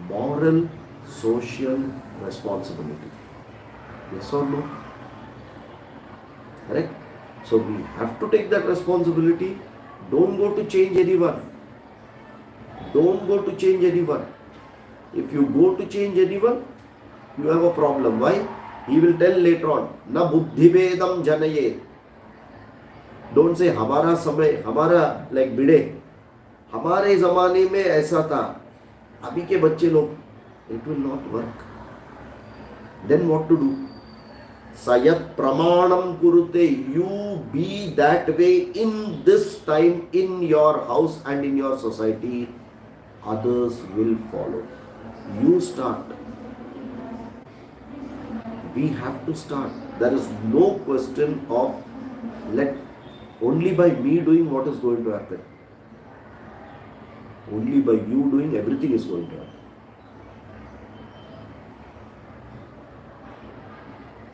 Speaker 1: moral, social responsibility. Yes or no? Correct? So we have to take that responsibility. Don't go to change anyone. Don't go to change anyone. If you go to change anyone, you have a problem. Why? He will tell later on, na buddhi vedam janaye. Don't say हमारा समय, हमारा like भिड़े, हमारे ज़माने में ऐसा था, अभी के बच्चे लोग, it will not work. Then what to do? Sayat pramanam kurute. You be that way in this time, in your house and in your society. Others will follow. You start. We have to start. There is no question of only by me doing what is going to happen. Only by you doing everything is going to happen.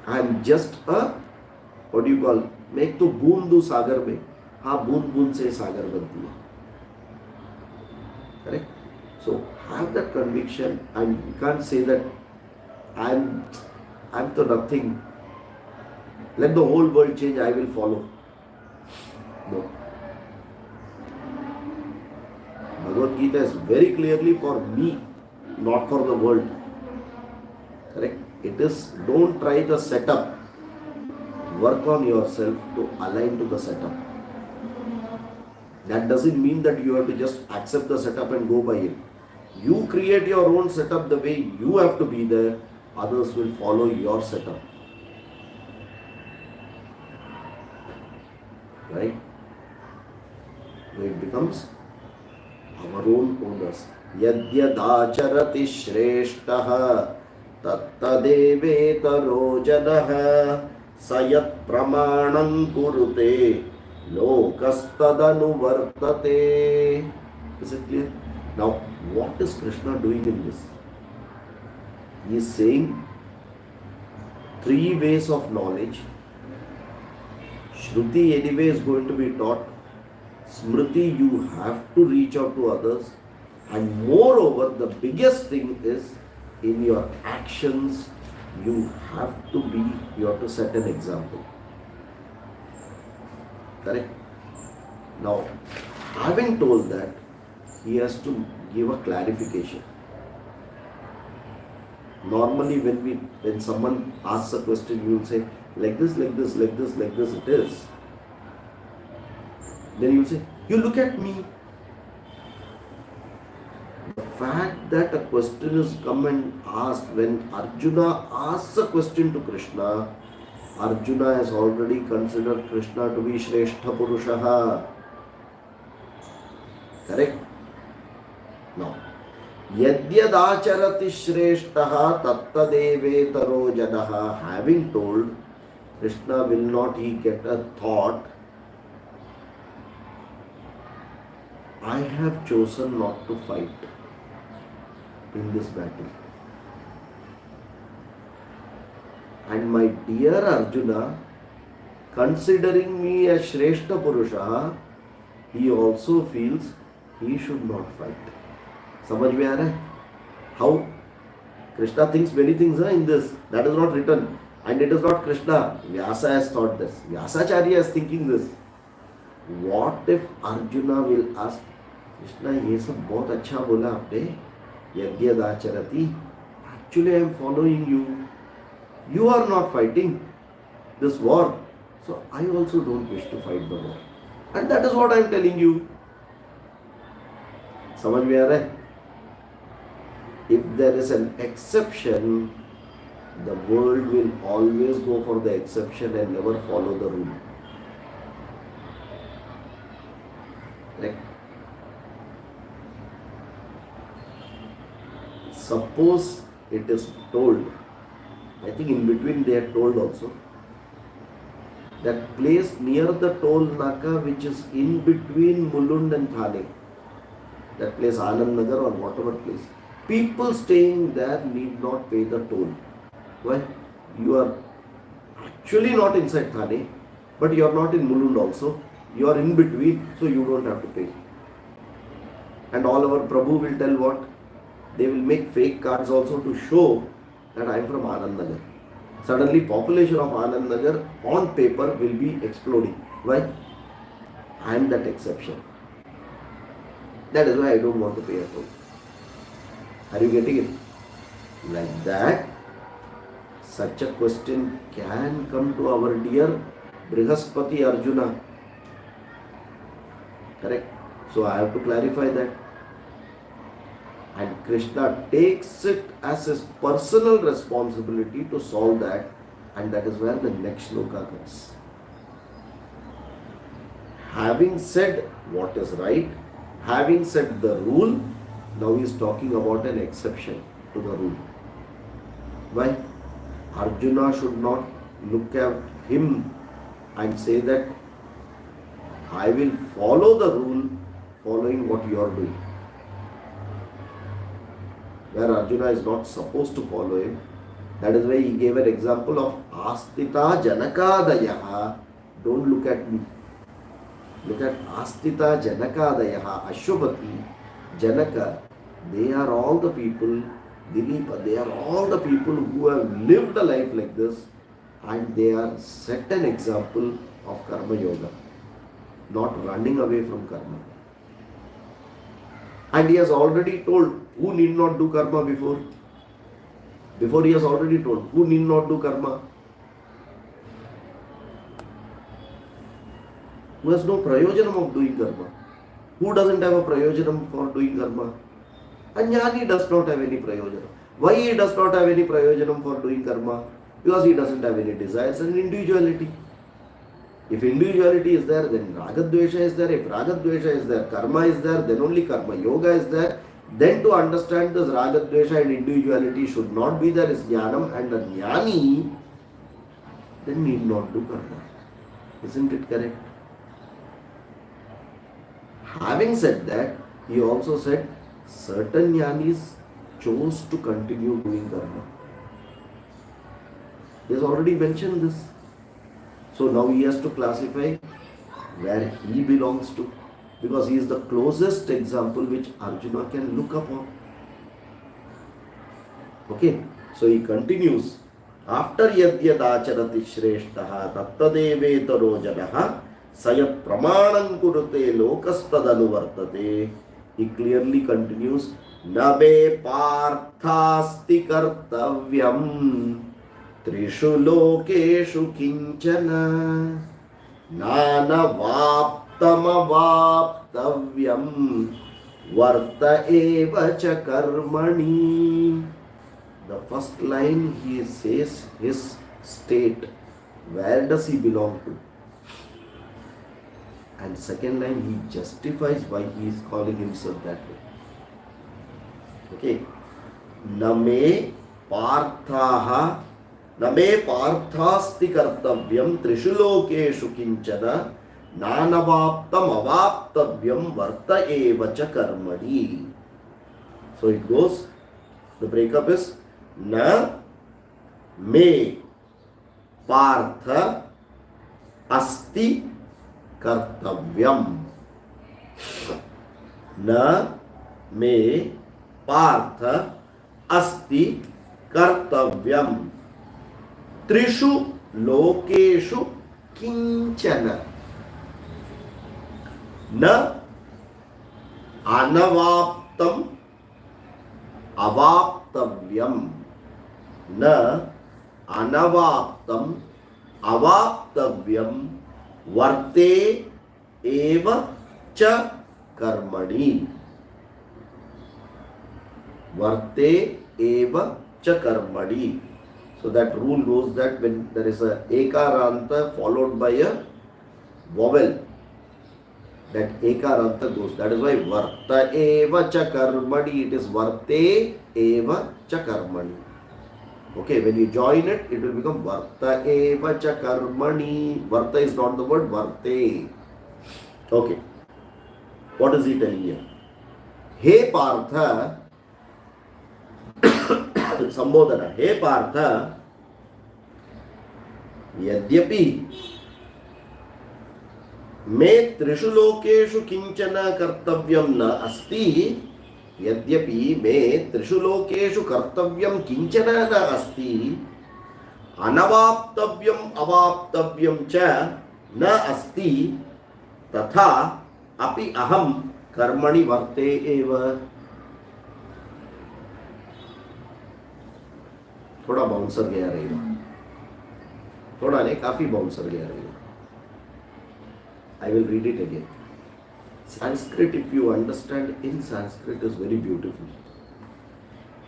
Speaker 1: I am just a, what do you call, मैं तो बूंद दूं सागर में, हाँ बूंद बूंद से सागर बनती है. Correct? So have that conviction, and you can't say that I'm to nothing. Let the whole world change, I will follow. No. Bhagavad Gita is very clearly for me, not for the world. Correct? It is, don't try the setup. Work on yourself to align to the setup. That doesn't mean that you have to just accept the setup and go by it. You create your own setup the way you have to be there. Others will follow your setup. Right? So it becomes our own owners. Yadyadacharati shreshtaha tattadevetaro janaha sayat pramanam kurute lokastadanu vartate. Is it clear? Now, what is Krishna doing in this? He is saying 3 ways of knowledge. Shruti anyway is going to be taught. Smriti, you have to reach out to others. And moreover, the biggest thing is in your actions, you have to set an example. Correct? Now, having told that, he has to give a clarification. Normally, when someone asks a question, you will say, like this, like this, like this, like this it is. Then you will say, you look at me. The fact that a question is come and asked, when Arjuna asks a question to Krishna, Arjuna has already considered Krishna to be Shrestha Purushaha. Correct? Now, Yadyadacharati Shreshtaha Tattadevetaro Janaha, having told Krishna will not he get a thought, I have chosen not to fight in this battle. And my dear Arjuna, considering me as Shrestha Purusha, he also feels he should not fight. Samajh mein aa raha hai? How Krishna thinks many things in this. That is not written. And it is not Krishna. Vyasa has thought this. Vyasacharya is thinking this. What if Arjuna will ask, Krishna, ये सब बहुत अच्छा बोला आपने, यद्यदाचरति. Actually, I am following you. You are not fighting this war. So I also don't wish to fight the war. And that is what I am telling you. समझ में आ रहा है? If there is an exception, the world will always go for the exception and never follow the rule. Right? Suppose it is told, I think in between they are told also, that place near the toll naka which is in between Mulund and Thane, that place Anand Nagar or whatever place, people staying there need not pay the toll. Why? You are actually not inside Thane, but you are not in Mulund also. You are in between, so you don't have to pay. And all our Prabhu will tell what? They will make fake cards also to show that I am from Anand Nagar. Suddenly population of Anand Nagar on paper will be exploding. Why? I am that exception. That is why I don't want to pay a toll. Are you getting it? Like that, such a question can come to our dear Brihaspati Arjuna. Correct? So I have to clarify that. And Krishna takes it as his personal responsibility to solve that, and that is where the next sloka comes. Having said what is right, having said the rule, now he is talking about an exception to the rule. Why? Arjuna should not look at him and say that I will follow the rule following what you are doing. Where Arjuna is not supposed to follow him. That is why he gave an example of Astita Janakadayaha. Don't look at me. Look at Astita Janakadayaha, Ashwapati, Janaka. They are all the people, Dilipa, they are all the people who have lived a life like this, and they are set an example of Karma Yoga, not running away from Karma. And he has already told who need not do karma before. Before he has already told who need not do karma, who has no prayojanam of doing karma. Who doesn't have a prayojanam for doing karma? Jnani does not have any prayojanam. Why he does not have any prayojanam for doing karma? Because he doesn't have any desires and individuality. If individuality is there, then ragadvesha is there. If ragadvesha is there, karma is there, then only karma yoga is there. Then to understand this ragadvesha and individuality should not be there is jnanam, and a jnani then need not do karma. Isn't it correct? Having said that, he also said certain jnanis chose to continue doing karma. He has already mentioned this. So now he has to classify where he belongs to, because he is the closest example which Arjuna can look upon. Okay, so he continues. After yadyadacharati shreshtaha tattadevetaro janaha sayat pramanam kurute lokastadanuvartate. He clearly continues, nabe parthasti kartavyam trishu lokeshu kinchana nanavaptamavaptavyam varta eva cha karmani. The first line he says his state, where does he belong to? And second line he justifies why he is calling himself that way. Okay. Name parthaha Name parthasti kartavyam trishu lokeshu kinchana nanavaptam avaptavyam varta eva cha karmani. So it goes, the breakup is na me partha asti kartavyam. Na me partha asti kartavyam trishu lokeshu kinchana na anavaptam avaptavyam na anavaptam avaptavyam varte eva cha karmani. Varte eva cha karmani. So that rule goes that when there is a ekaranta followed by a vowel, that ekaranta goes. That is why varta eva cha karmani. It is varte eva cha karmani. Okay, when you join it, it will become varta eva cha karmani. Varta is not the word, varte. Okay. What is he telling here? He Partha, Sambodhana. He Partha, Yadyapi me trishu lokeshu kinchana kartavyam na asti. Yadyapi me trishu lokeshu kartavyam kinchana na asti. Anavaptavyam avaptavyam cha na asti. Tatha api aham कर्मणि वर्ते एव. थोड़ा bouncer गया रहेगा, थोड़ा नहीं, काफी bouncer गया रहेगा. I will read it again. Sanskrit, if you understand in Sanskrit, is very beautiful.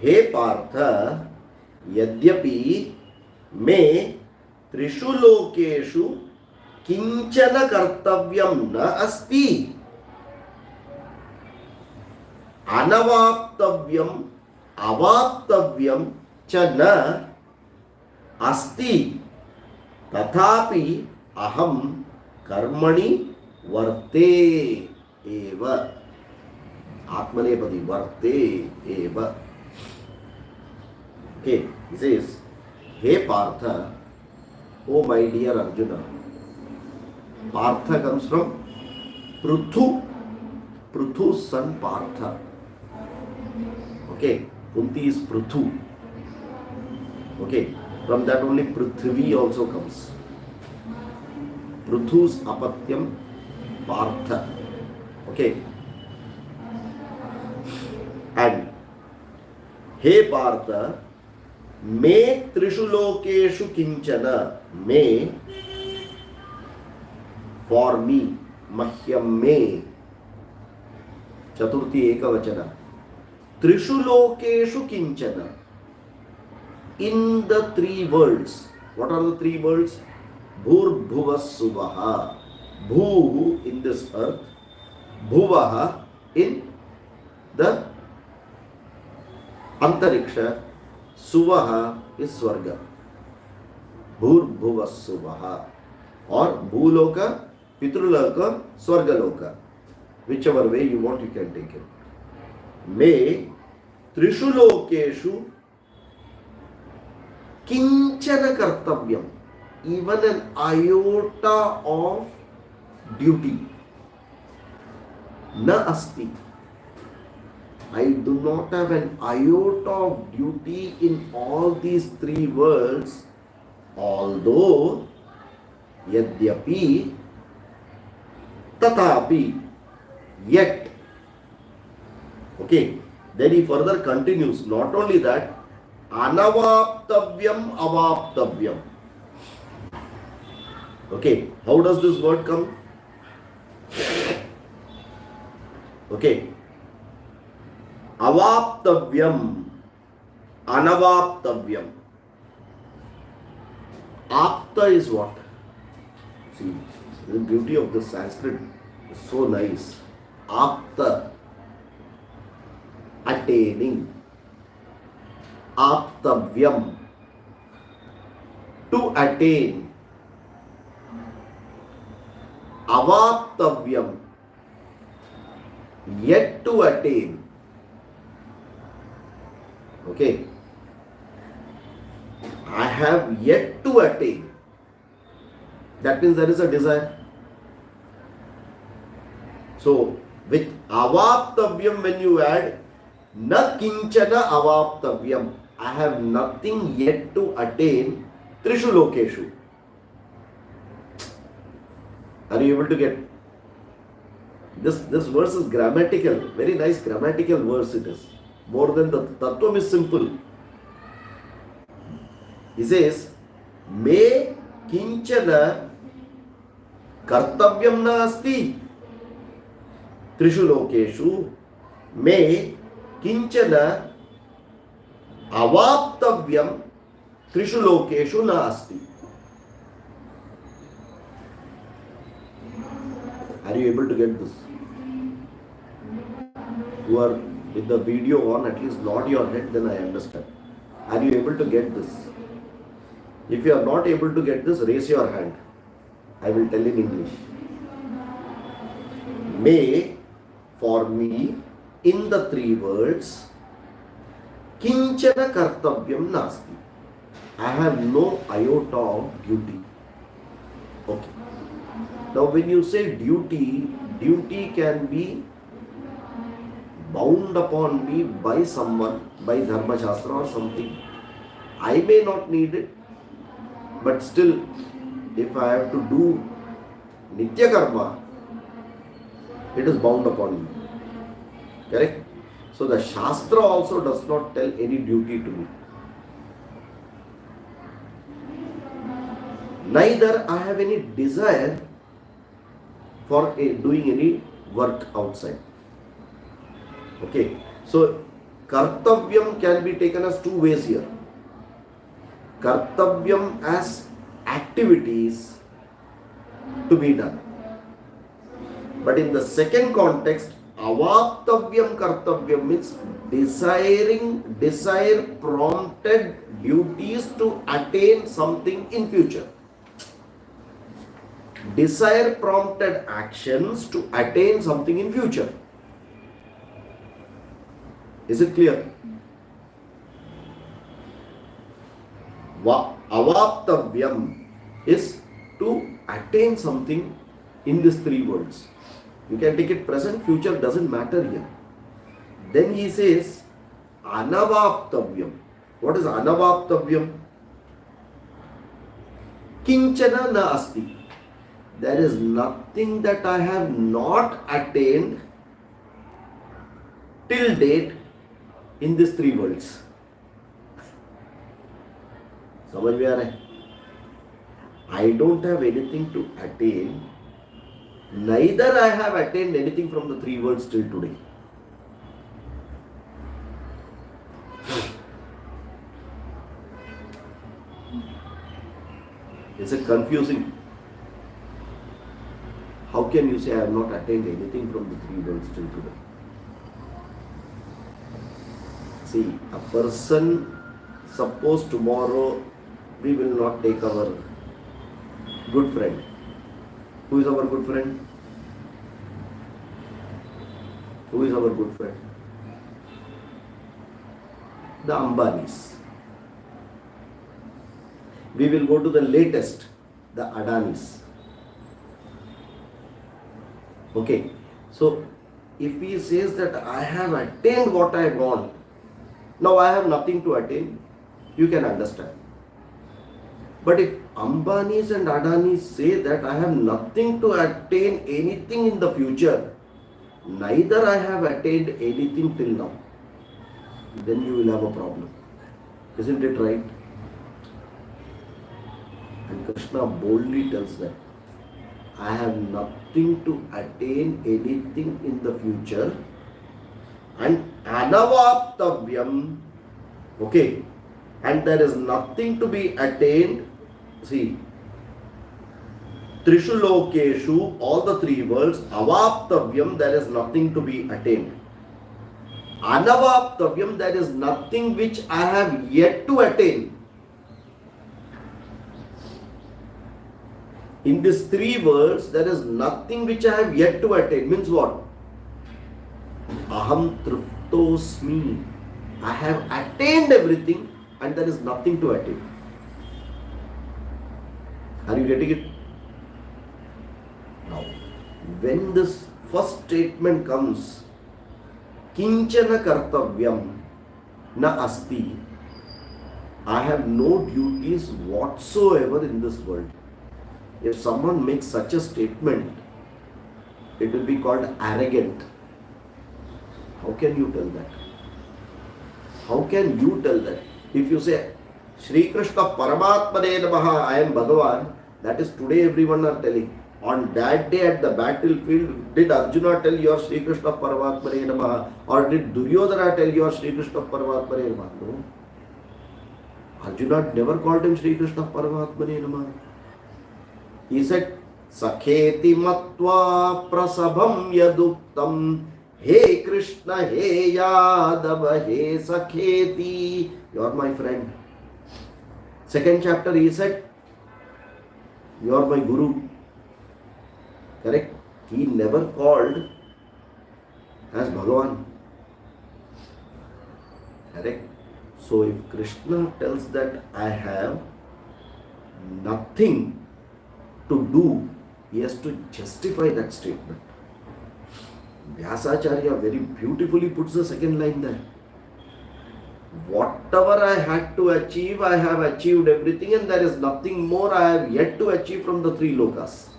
Speaker 1: हे पार्थ, यद्यपि मे त्रिषु लोकेषु किंचन कर्तव्यम न अस्ति, अनवाप्तव्यम अवाप्तव्यम च न अस्ति, तथापि अहम कर्मणि वर्ते एव. आत्मनेपदी वर्ते एव. Okay, he says, hey Partha, oh my dear Arjuna. Partha comes from Pruthu, Pruthu's son Partha. Okay, Kunti is Pruthu. Okay, from that only Prithvi also comes. Pruthu's apatyam Partha. Okay, and hey Partha, Me trishu lokeshu kinchana. Me, for me. Mahyam me. Chaturthi ekavachana. Trishu lokeshu kinchana. In the three worlds. What are the three worlds? Bhur bhuva suvaha. Bhu in this earth. Bhuvaha in the Antariksha. Suvaha is Swarga. Bhur bhuva suvaha. Or Bhuloka, Pitraloka, Swargaloka. Whichever way you want, you can take it. Me Trishu Lokeshu Kinchana Kartavyam. Even an iota of duty. Na asti. I do not have an iota of duty in all these three worlds, although yadyapi tatapi yet. Okay, then he further continues, not only that, anavaptavyam avaptavyam. Okay, how does this word come? Okay, avaptavyam, anavaptavyam. Apta is what? See, the beauty of the Sanskrit is so nice. Apta, attaining. Aptavyam, to attain. Avaptavyam, yet to attain. Okay. I have yet to attain. That means there is a desire. So, with avaptavyam, when you add na kinchana avaptavyam, I have nothing yet to attain. Trishu lokeshu. Are you able to get? This verse is grammatical. Very nice grammatical verse it is. More than the tattvam is simple. He says, Me kinchana kartavyam nasti trishu lokeshu me kinchana avaptavyam trishu lokeshu nasti. Are you able to get this? You are with the video on, at least nod your head, then I understand. Are you able to get this? If you are not able to get this, raise your hand. I will tell in English. May, for me, in the three words, kinchana kartavyam nasti. I have no iota of duty. Okay. Now when you say duty, duty can be bound upon me by someone, by Dharma Shastra or something. I may not need it, but still, if I have to do Nitya Karma, it is bound upon me. Correct? So the Shastra also does not tell any duty to me. Neither I have any desire for doing any work outside. Okay, so kartavyam can be taken as two ways here. Kartavyam as activities to be done. But in the second context, avaptavyam kartavyam means desire prompted duties to attain something in future. Desire prompted actions to attain something in future. Is it clear? Avaptavyam is to attain something in these three words. You can take it present, future, doesn't matter here. Then he says, anavaptavyam. What is anavaptavyam? Kinchana na asti. There is nothing that I have not attained till date in these three worlds. समझ में आ रहा है? I don't have anything to attain, neither I have attained anything from the three worlds till today. Is it confusing? How can you say I have not attained anything from the three worlds till today? See, a person, suppose tomorrow we will not take our good friend. Who is our good friend? Who is our good friend? The Ambanis. We will go to the latest, the Adanis. Okay, so if he says that I have attained what I want, now I have nothing to attain, you can understand. But if Ambanis and Adanis say that I have nothing to attain anything in the future, neither I have attained anything till now, then you will have a problem. Isn't it right? And Krishna boldly tells them, I have nothing to attain anything in the future, and anavaptavyam, okay, and there is nothing to be attained. See, Trishu Lokeshu, all the three worlds, avaptavyam, there is nothing to be attained. Anavaptavyam, there is nothing which I have yet to attain. In these three words, there is nothing which I have yet to attain. Means what? Aham triptosmi. I have attained everything and there is nothing to attain. Are you getting it? Now, when this first statement comes, Kinchana kartavyam na asti, I have no duties whatsoever in this world. If someone makes such a statement, it will be called arrogant. How can you tell that? How can you tell that? If you say, Shri Krishna Paramatmane Namaha, I am Bhagavan, that is today everyone are telling. On that day at the battlefield, did Arjuna tell your Shri Krishna Paramatmane Namaha? Or did Duryodhana tell your Shri Krishna Paramatmane Namaha? No. Arjuna never called him Shri Krishna Paramatmane Namaha. He said, Sakheti matva prasabham yaduktam, He Krishna, He Yadava, He Sakheti, you are my friend. Second chapter he said, you are my Guru. Correct? He never called as Bhagavan. Correct? So if Krishna tells that I have nothing to do, he has to justify that statement. Vyasacharya very beautifully puts the second line there. Whatever I had to achieve, I have achieved everything, and there is nothing more I have yet to achieve from the three lokas.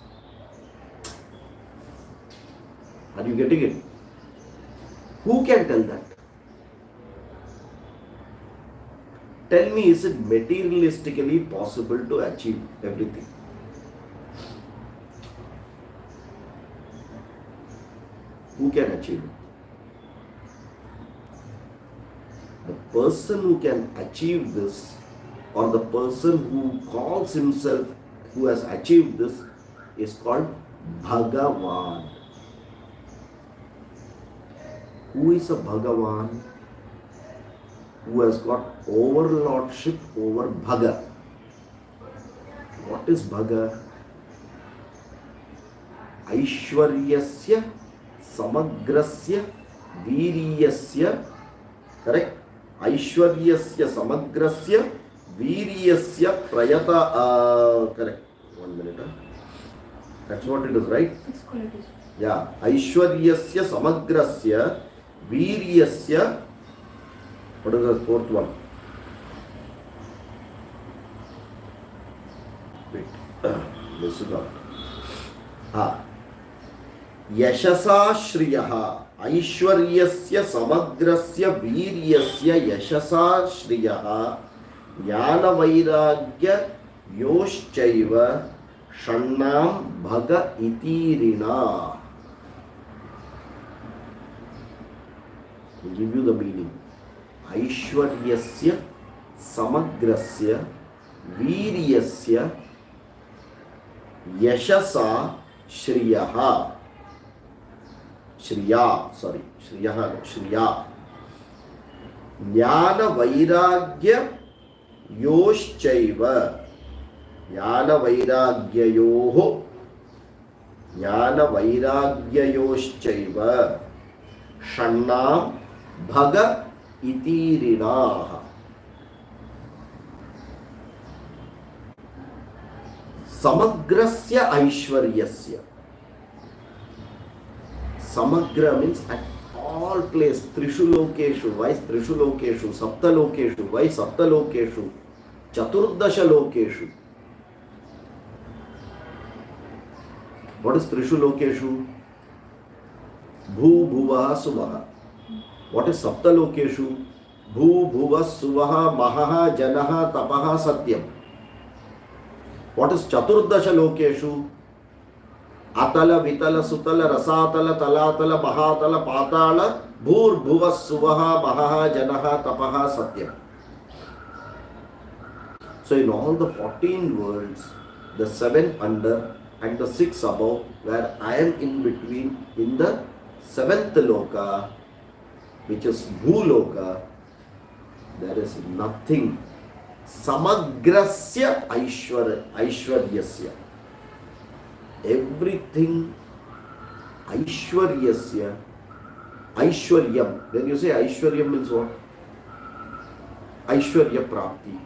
Speaker 1: Are you getting it? Who can tell that? Tell me, is it materialistically possible to achieve everything? Who can achieve it? The person who can achieve this, or the person who calls himself who has achieved this, is called Bhagavan. Who is a Bhagavan? Who has got overlordship over Bhaga. What is Bhaga? Aishwaryasya samagrasya viryasya, correct? Aishwaryasya samagrasya viryasya prayata, correct? 1 minute. That's what it is, right? Yeah. Aishwaryasya samagrasya viryasya. What is the fourth one? Wait. Listen up. Yashasa shriyaha. Aishwaryasya samagrasya viryasya yashasa shriyaha Jnana Vairagya Yoshchaiva Shannam Bhaga Itirina. To give you the meaning. Aishwaryasya Samagrasya Viryasya Yashasa Shriyaha. Shriya. Jnana Vairagya Yoshchaiva. Jnana Vairagyayoho. Jnana Vairagyayoshchaiva. Shannam Bhaga Itirinaha. Samagrasya Aishwaryasya. Samagra means at all place. Trishu lokeshu. Why Trishu lokeshu? Sapta lokeshu. Why Sapta lokeshu? Chaturdasha lokeshu. What is Trishu lokeshu? Bhu Bhuvaha Suvaha. What is Sapta lokeshu? Bhu Bhuva Suvaha Mahaha Janaha Tapaha Satyam. What is Chaturdasha lokeshu? Atala, Vitala, Sutala, Rasatala, Talatala, Mahatala, Patala, Bhur, Bhuva, Suvaha, Mahaha, Janaha, Tapaha, Satyam. So in all the 14 worlds, the 7 under and the 6 above, where I am in between in the 7th Loka, which is Bhuloka, there is nothing. Samagrasya Aishwaryasya. Everything Aishwaryasya. Aishwaryam. When you say Aishwaryam means what? Aishwarya Prapti.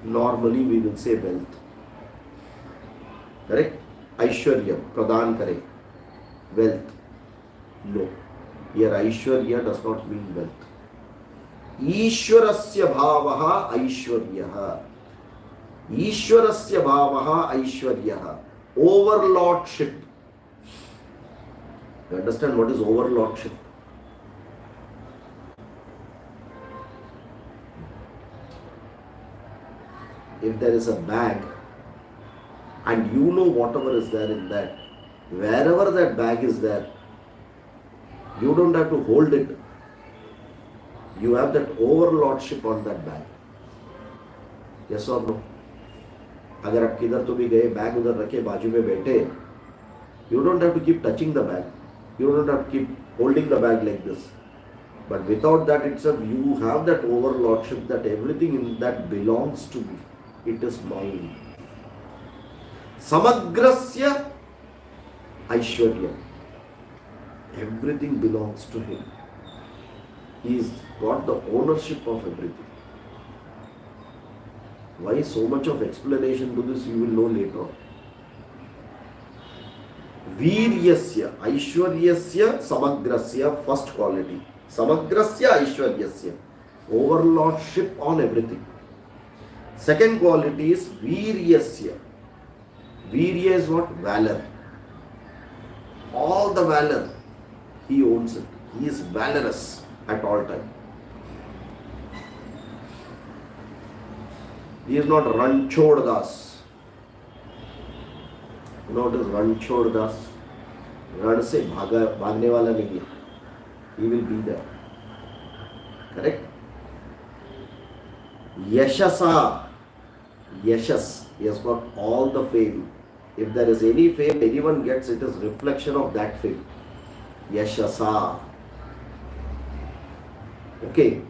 Speaker 1: Normally we will say wealth. Correct? Aishwaryam. Pradhan kare. Wealth. No. Here Aishwarya does not mean wealth. Ishwarasya bhavaha Aishwaryaha. Ishwarasya bhavaha Aishwaryaha. Overlordship. You understand what is overlordship? If there is a bag and you know whatever is there in that, wherever that bag is there, you don't have to hold it. You have that overlordship on that bag. Yes or no? अगर आप किधर तो भी गए, bag उधर रखे, बाजू में बैठे, you don't have to keep touching the bag. You don't have to keep holding the bag like this. But without that itself, you have that overlordship that everything in that belongs to me. It is mine. Samagrasya Aishwarya. Everything belongs to him. He's got the ownership of everything. Why so much of explanation to this, you will know later on. Viryasya, Aishwaryasya, Samagrasya, first quality. Samagrasya, Aishwaryasya. Overlordship on everything. Second quality is Viryasya. Virya is what? Valor. All the valor, he owns it. He is valorous at all times. He is not Ranchod Das. You know what is Ranchod Das? Ran se bhagne wala nahi hai. He will be there. Correct? Yashasa. Yashas. He has got all the fame. If there is any fame anyone gets, it is reflection of that fame. Yashasa. Okay.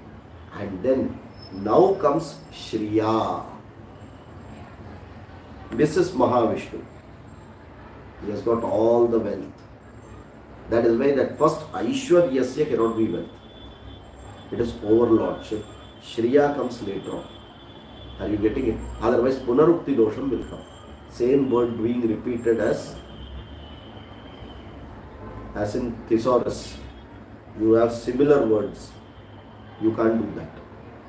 Speaker 1: And then now comes Shriya. This is Mahavishnu. He has got all the wealth. That is why that first Aishwaryasya cannot be wealth. It is overlordship. Shriya comes later on. Are you getting it? Otherwise Punarukti dosham will come. Same word being repeated as in thesaurus. You have similar words. You can't do that.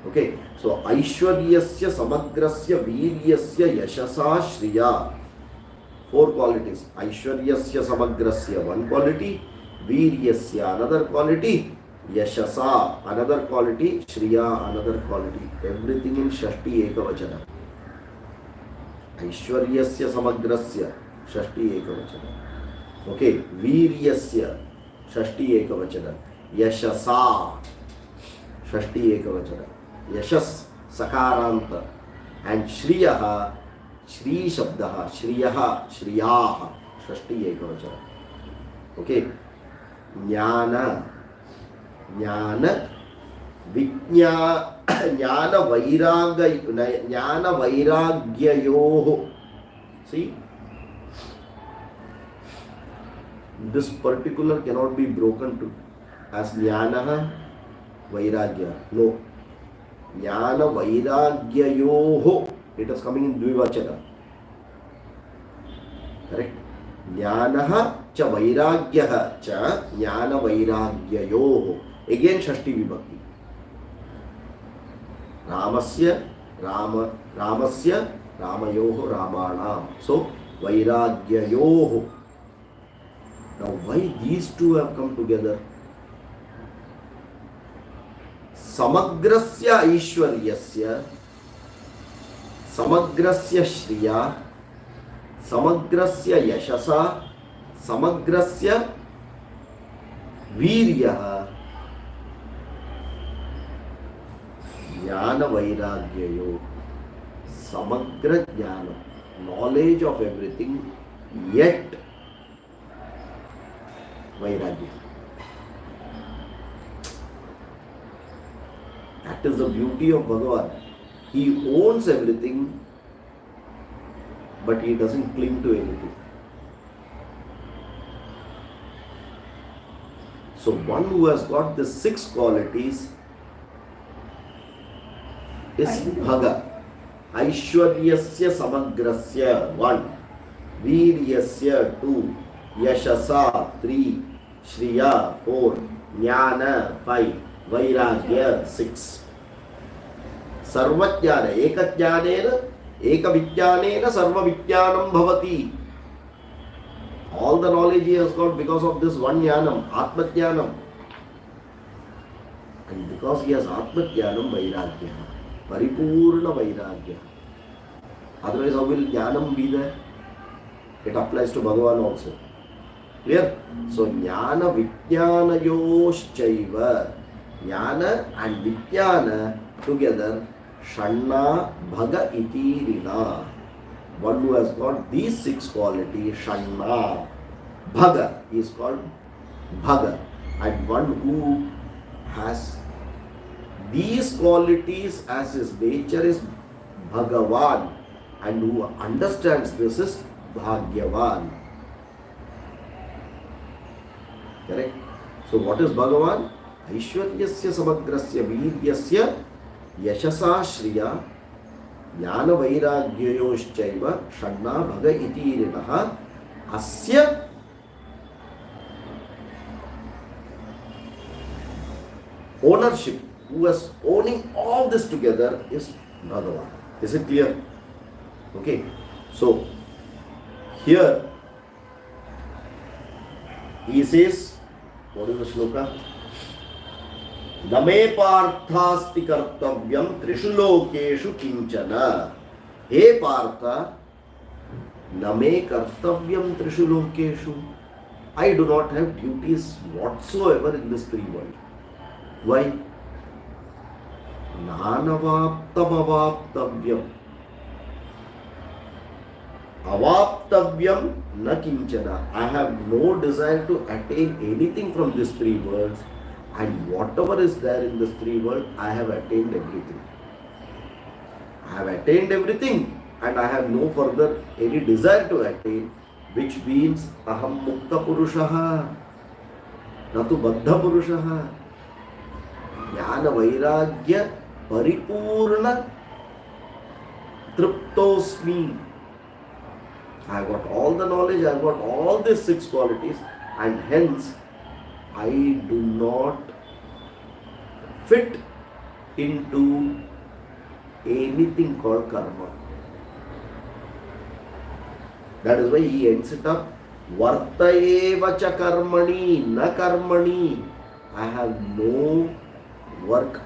Speaker 1: Okay, so Aishwaryasya, Samagrasya, Viryasya, Yashasa, Shriya. 4 qualities. Aishwaryasya, Samagrasya, one quality. Viryasya, another quality. Yashasa, another quality. Shriya, another quality. Everything in Shashti Ekavachana. Aishwaryasya Samagrasya, Shashti Ekavachana. Okay, Viryasya, Shashti Ekavachana. Yashasa, Shashti Ekavachana. Yashas, Sakaranta. And Shriyaha, Shri Shabdaha, Shriyaha, Shriyaha, Shashti Ekavachana. Okay, Jnana, Jnana, Jnana Vairagyayoho. See, this particular cannot be broken to as Jnana Vairagya. No. Jnana Vairagyayoho. It is coming in Dvivachana. Correct? Jnanaha cha Vairagyaha cha Jnana Vairagyayoho. Again Shashti Vibhakti. Ramasya, Ramasya, Ramayoho, Ramanam. So, Vairagyayoho. Now, why these two have come together? Samagrasya Aishwaryasya, Samagrasya Shriya, Samagrasya Yashasa, Samagrasya Viryaha, Jnana Vairagyayo. Samagra Jnana, knowledge of everything, yet Vairagya. That is the beauty of Bhagavan. He owns everything, but he doesn't cling to anything. So one who has got the 6 qualities is Bhaga. Aishwaryasya Samagrasya 1, Viryasya 2, Yashasa 3, Shriya 4, Jnana 5, Vairagya 6. Sarvajnana, Ekajnanena, Ekavijnanena, Sarvavijnanam Bhavati. All the knowledge he has got because of this one Jnanam, Atmajnanam. And because he has Atmajnanam, Vairagya. Paripurna Vairagya. Otherwise, how will Jnanam be there? It applies to Bhagavan also. Clear? So, Jnana Vijnanayoshchaiva. Jnana and Vijnana together, Shanna Bhaga Itirina. One who has got these 6 qualities, Shanna Bhaga, is called Bhaga. And one who has these qualities as his nature is Bhagavan, and who understands this is Bhagyavan. Correct? So what is Bhagavan? Aishwaryasya Samagrasya Viryasya Yashasa Shriya Jnana Vairagyayoshchaiva Shanna Bhaga Itirinaha Asya ownership, who is owning all this together, is Bhagavan. Is it clear? Okay. So, here he says, what is the shloka? Name parthasti kartavyam trishu lokeshu kinchana. He Partha, name kartavyam trishu lokeshu. I do not have duties whatsoever in this 3 world. Why? Nanavaptam avaptavyam. Avaptavyam na kinchana. I have no desire to attain anything from these 3 worlds, and whatever is there in this 3 worlds, I have attained everything. I have attained everything, and I have no further any desire to attain, which means aham mukta purushaha, natu baddha purushaha. Jnana Vairagya Paripurna Triptosmi. I have got all the knowledge, I have got all these 6 qualities, and hence I do not fit into anything called karma. That is why he ends it up Vartaeva cha karmani na karmani I have no work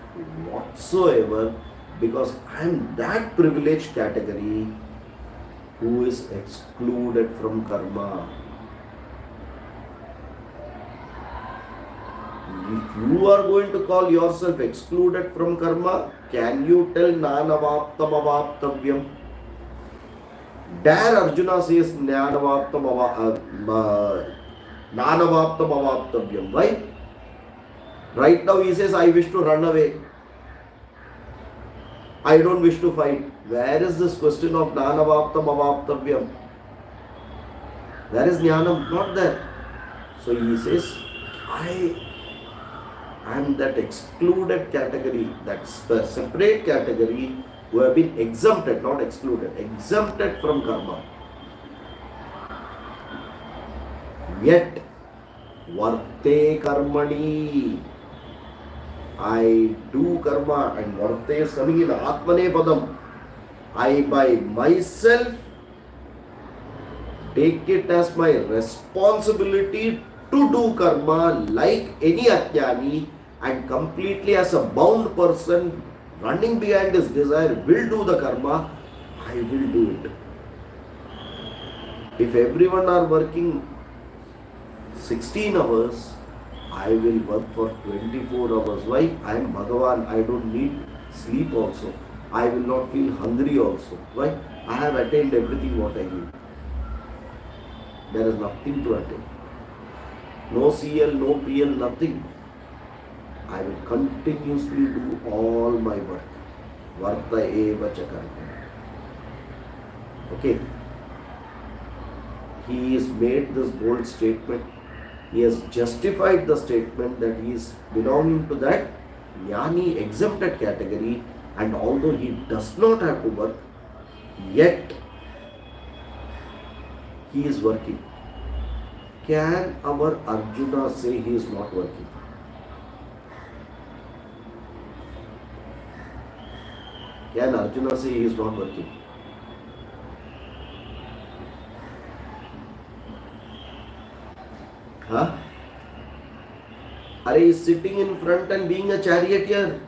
Speaker 1: whatsoever because I am that privileged category who is excluded from karma. If you are going to call yourself excluded from karma, can you tell Nanavaptam Avaptavyam? Dare Arjuna says Nanavaptam Avaptavyam. Why? Right now he says, I wish to run away. I don't wish to fight. Where is this question of Nanavaptam Avaptavyam? Where is Jnanam? Not there. So he says, I am that excluded category, that separate category who have been exempted, not excluded, exempted from karma. Yet, varte karmani, I do karma, and varte is coming in Atmane Padam. I by myself take it as my responsibility to do karma like any Ajnani, and completely as a bound person running behind his desire will do the karma. I will do it. If everyone are working 16 hours, I will work for 24 hours. Why? I am Bhagavan. I don't need sleep also. I will not feel hungry also. Why? I have attained everything what I need. There is nothing to attain. No CL, no PL, nothing. I will continuously do all my work. Varta eva cha karma. Okay. He has made this bold statement. He has justified the statement that he is belonging to that Jnani exempted category, and although he does not have to work, yet he is working. Can our Arjuna say he is not working? Can Arjuna say he is not working? Huh? Are he sitting in front and being a charioteer?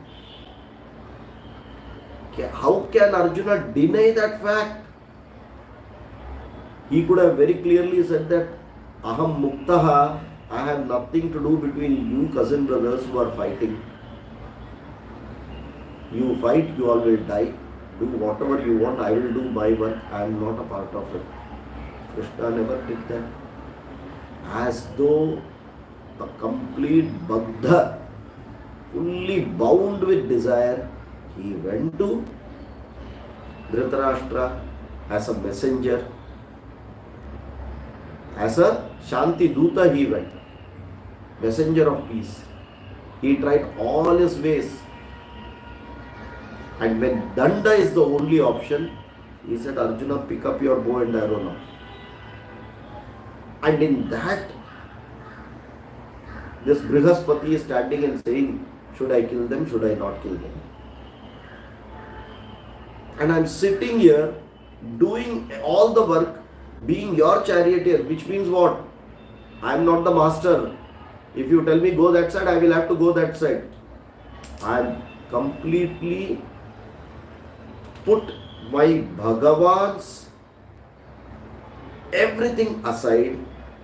Speaker 1: How can Arjuna deny that fact? He could have very clearly said that Aham Muktaha, I have nothing to do between you cousin brothers who are fighting. You fight, you all will die. Do whatever you want, I will do my work. I am not a part of it. Krishna never did that. As though a complete Bagdha, fully bound with desire, he went to Dhritarashtra as a messenger. As a Shanti Duta he went, messenger of peace. He tried all his ways. And when Danda is the only option, he said, Arjuna, pick up your bow and arrow now. And in that, this Brihaspati is standing and saying, should I kill them, should I not kill them? And I am sitting here, doing all the work, being your charioteer, which means what? I am not the master. If you tell me go that side, I will have to go that side. I am completely put my Bhagavan's everything aside,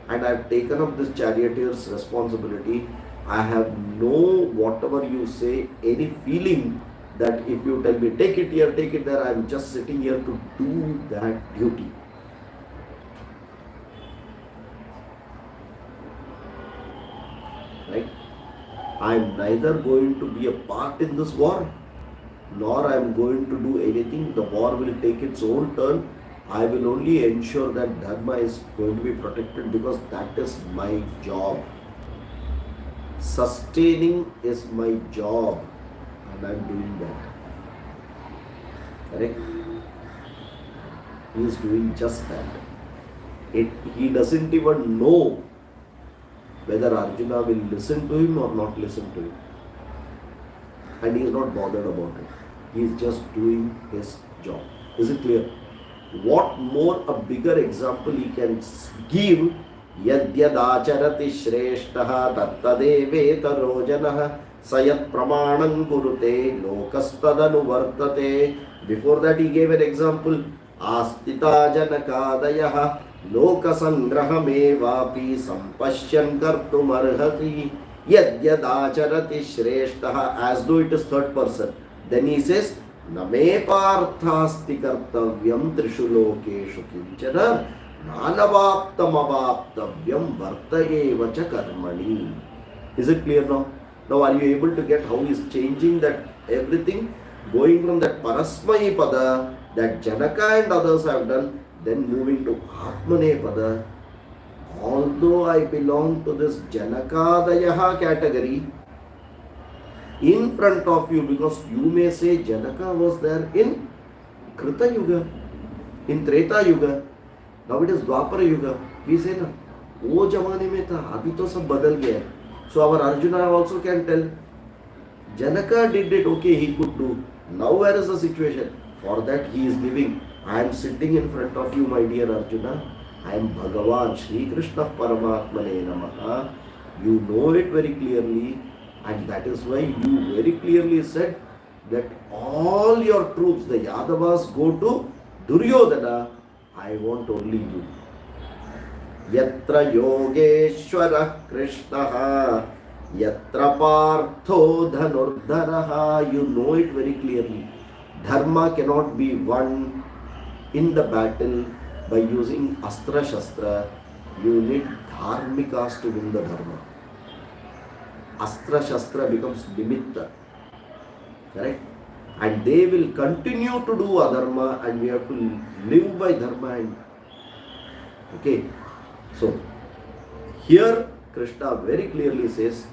Speaker 1: and I have taken up this charioteer's responsibility. I have no, whatever you say, any feeling that if you tell me take it here, take it there, I am just sitting here to do that duty. Right? I am neither going to be a part in this war, nor I am going to do anything. The war will take its own turn. I will only ensure that Dharma is going to be protected, because that is my job. Sustaining is my job, and I am doing that. Correct? He is doing just that. He doesn't even know whether Arjuna will listen to him or not listen to him. And he is not bothered about it. He is just doing his job. Is it clear? What more a bigger example he can give Yadyadacharati shreshtaha tattadevetaro janah sayat pramanam kurute lokastadanu vartate. Before that he gave an example. Astita janakadayah lokasangrahamevapi sampashyan kartum arhati yadyadacharati shreshtaha, as though it is third person. Then he says, Name parthasti kartavyam trishu lokeshu kinchana nanavaptam avaptavyam vartayeva cha karmani. Is it clear now? Now are you able to get how he is changing that everything? Going from that parasmai pada that Janaka and others have done, then moving to Atmane pada. Although I belong to this Janakadayaha category, in front of you, because you may say Janaka was there in Krita Yuga, in Treta Yuga, now it is Dwapara Yuga. We say na, wo jamane mein tha, abhi to sab badal gaya. So our Arjuna also can tell, Janaka did it, okay, he could do. Now where is the situation? For that he is giving, I am sitting in front of you, my dear Arjuna. I am Bhagavan, Shri Krishna Paramatmane Namaha. You know it very clearly. And that is why you very clearly said that all your troops, the Yadavas, go to Duryodhana. I want only you. Yatra Yogeshwara Krishnaha, Yatra Partho Dhanurdharaha. You know it very clearly. Dharma cannot be won in the battle by using Astra Shastra. You need Dharmikas to win the Dharma. Astra Shastra becomes Nimitta. Correct? And they will continue to do Adharma, and we have to live by Dharma. And okay. So here Krishna very clearly says,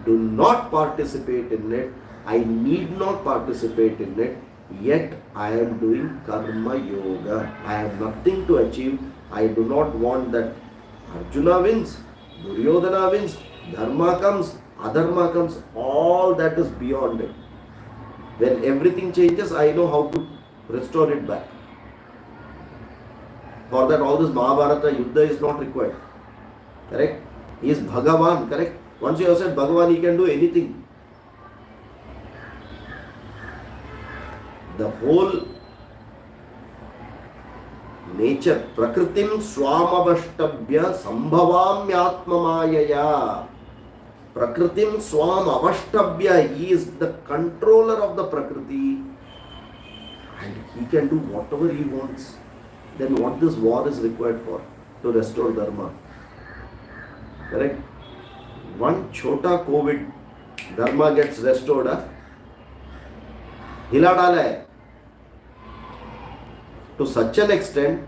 Speaker 1: do not participate in it. I need not participate in it. Yet I am doing Karma Yoga. I have nothing to achieve. I do not want that Arjuna wins, Duryodhana wins, Dharma comes, Adharma comes, all that is beyond it. When everything changes, I know how to restore it back. For that, all this Mahabharata Yuddha is not required. Correct? He is Bhagavan, correct? Once you have said Bhagavan, he can do anything. The whole nature, Prakritim Swamavashtabhya Sambhavamyatmamayaya. Prakritim Swamavashtabhya, he is the controller of the Prakriti and he can do whatever he wants. Then what this war is required for? To restore Dharma. Correct? One chota COVID, Dharma gets restored. Hila dala hai. To such an extent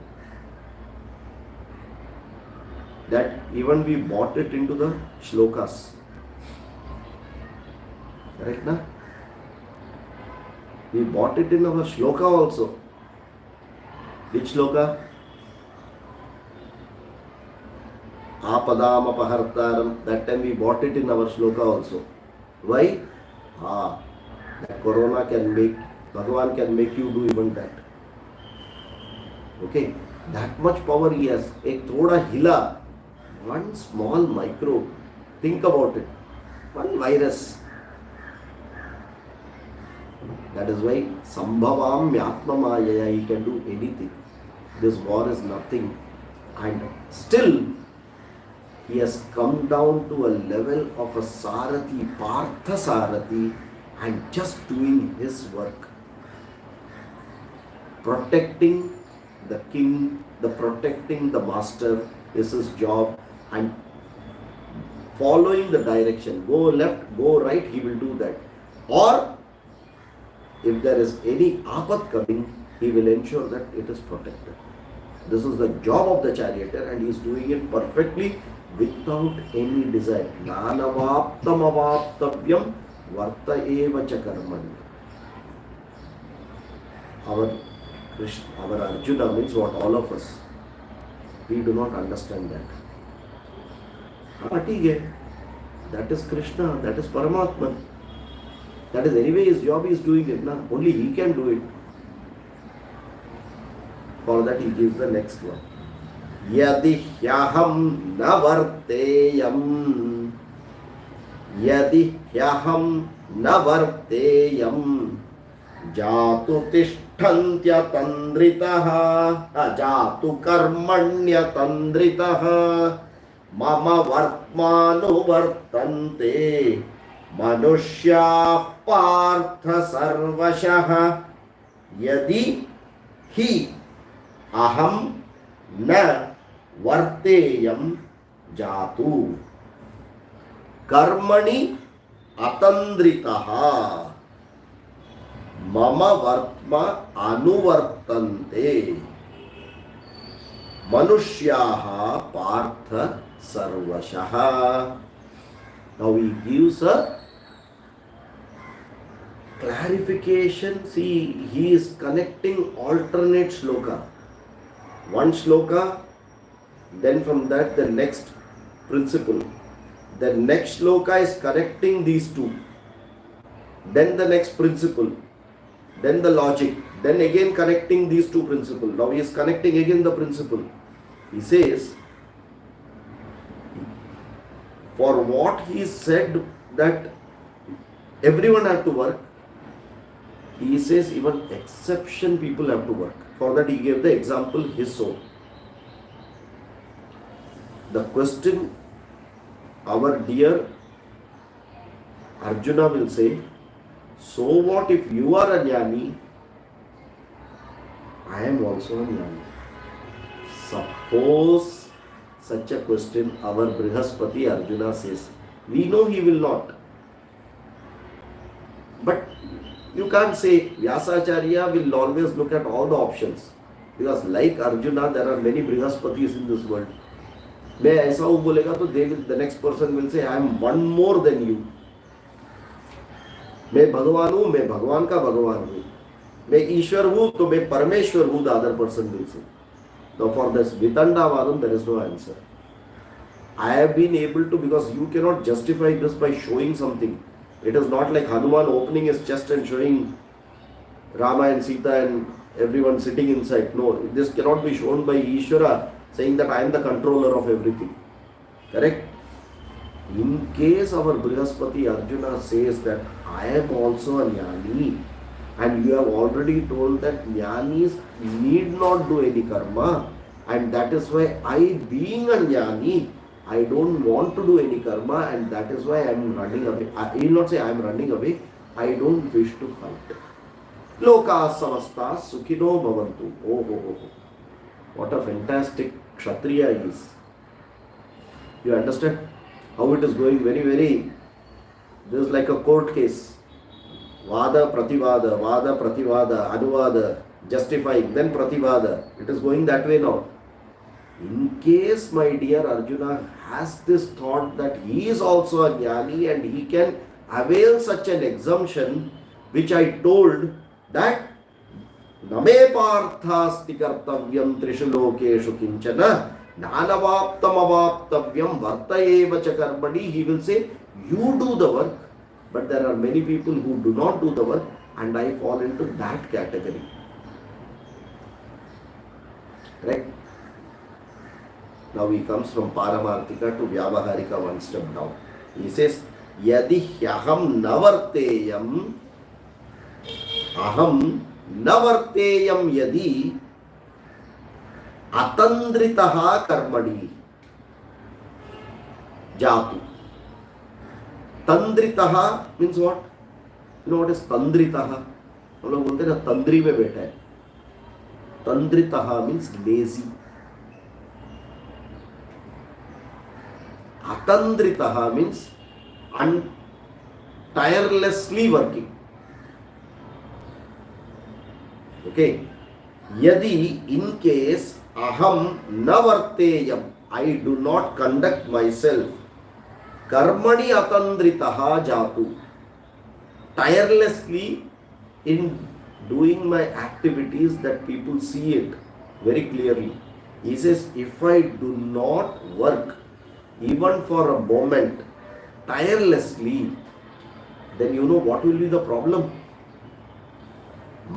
Speaker 1: that even we bought it into the shlokas. Correct, na? We bought it in our shloka also. Which shloka? Apadam apahartaram. That time we bought it in our shloka also. Why? That corona can make, Bhagavan can make you do even that. Okay, that much power he has. Ek thoda hila, one small microbe. Think about it. One virus. That is why Sambhavam Myatmamayaya, he can do anything. This war is nothing. And still, he has come down to a level of a Sarathi, Partha Sarathi, and just doing his work. Protecting the king, protecting the master is his job, and following the direction. Go left, go right, he will do that. Or if there is any apat coming, he will ensure that it is protected. This is the job of the charioteer, and he is doing it perfectly without any desire. Nanavaptam avaptavyam varta eva cha karmani. Our Arjuna means what? All of us. We do not understand that. That is Krishna, that is Paramatman. That is anyway his job, he is doing it. Na? Only he can do it. For that he gives the next one. यदि ह्यहं न वर्तेयं, यदि ह्यहं न वर्तेयं जातु तिष्ठन्त्यतन्द्रितः, जातु कर्मण्यतन्द्रितः मम वर्त्मानुवर्तन्ते मनुष्याः पार्थ सर्वशः। यदि हि अहं न वर्तेयं जातु कर्मणि अतन्द्रितः मम वर्त्म अनुवर्तन्ते मनुष्याः पार्थ सर्वशः. Now he gives a clarification. See, he is connecting alternate shloka. One shloka, then from that the next principle. The next shloka is connecting these two. Then the next principle. Then the logic. Then again connecting these two principles. Now he is connecting again the principle. He says, for what he said that everyone have to work, he says even exception people have to work. For that he gave the example his soul. The question our dear Arjuna will say, so what if you are a jnani? I am also a jnani. Suppose such a question our Brihaspati Arjuna says, we know he will not. But you can't say Vyasacharya will always look at all the options, because like Arjuna there are many Brihaspatis in this world. मैं ऐसा हूँ बोलेगा तो they will, the next person will say I am one more than you. मैं भगवान हूँ, मैं भगवान का भगवान हूँ. मैं ईश्वर हूँ तो मैं परमेश्वर हूँ, the other person will say. So for this Vitandavadam there is no answer. I have been able to, because you cannot justify this by showing something. It is not like Hanuman opening his chest and showing Rama and Sita and everyone sitting inside. No, this cannot be shown by Ishvara saying that I am the controller of everything. Correct? In case our Brihaspati Arjuna says that I am also a jnani, and you have already told that jnanis need not do any karma, and that is why I, being a jnani, I don't want to do any karma, and that is why I am running away. I will not say I am running away. I don't wish to fight. Loka samasta sukhino bhavantu. Oh. What a fantastic Kshatriya is. You understand how it is going? Very, this is like a court case. Vada, prativada, anuvada, justifying, then prativada. It is going that way now. In case my dear Arjuna has this thought that he is also a jnani and he can avail such an exemption, which I told that Name parthasti kartavyam trishu lokeshu kinchana nanavaptam avaptavyam vartayeva cha karmani. He will say, you do the work, but there are many people who do not do the work, and I fall into that category. Right? Now he comes from Paramarthika to Vyavaharika one step down. He says, Yadi hyaham navarteyam aham navarteyam yadi atandritaha karmadi jatu. Tandritaha means what? You know what is tandritaha? हम लोग बोलते हैं ना तंद्री में बैठा है. Tandritaha means lazy. Atandritaha means tirelessly working. Okay. Yadi, in case aham navarteyam, I do not conduct myself karmani atandritaha jatu, tirelessly in doing my activities that people see it very clearly. He says, if I do not work even for a moment tirelessly, then you know what will be the problem?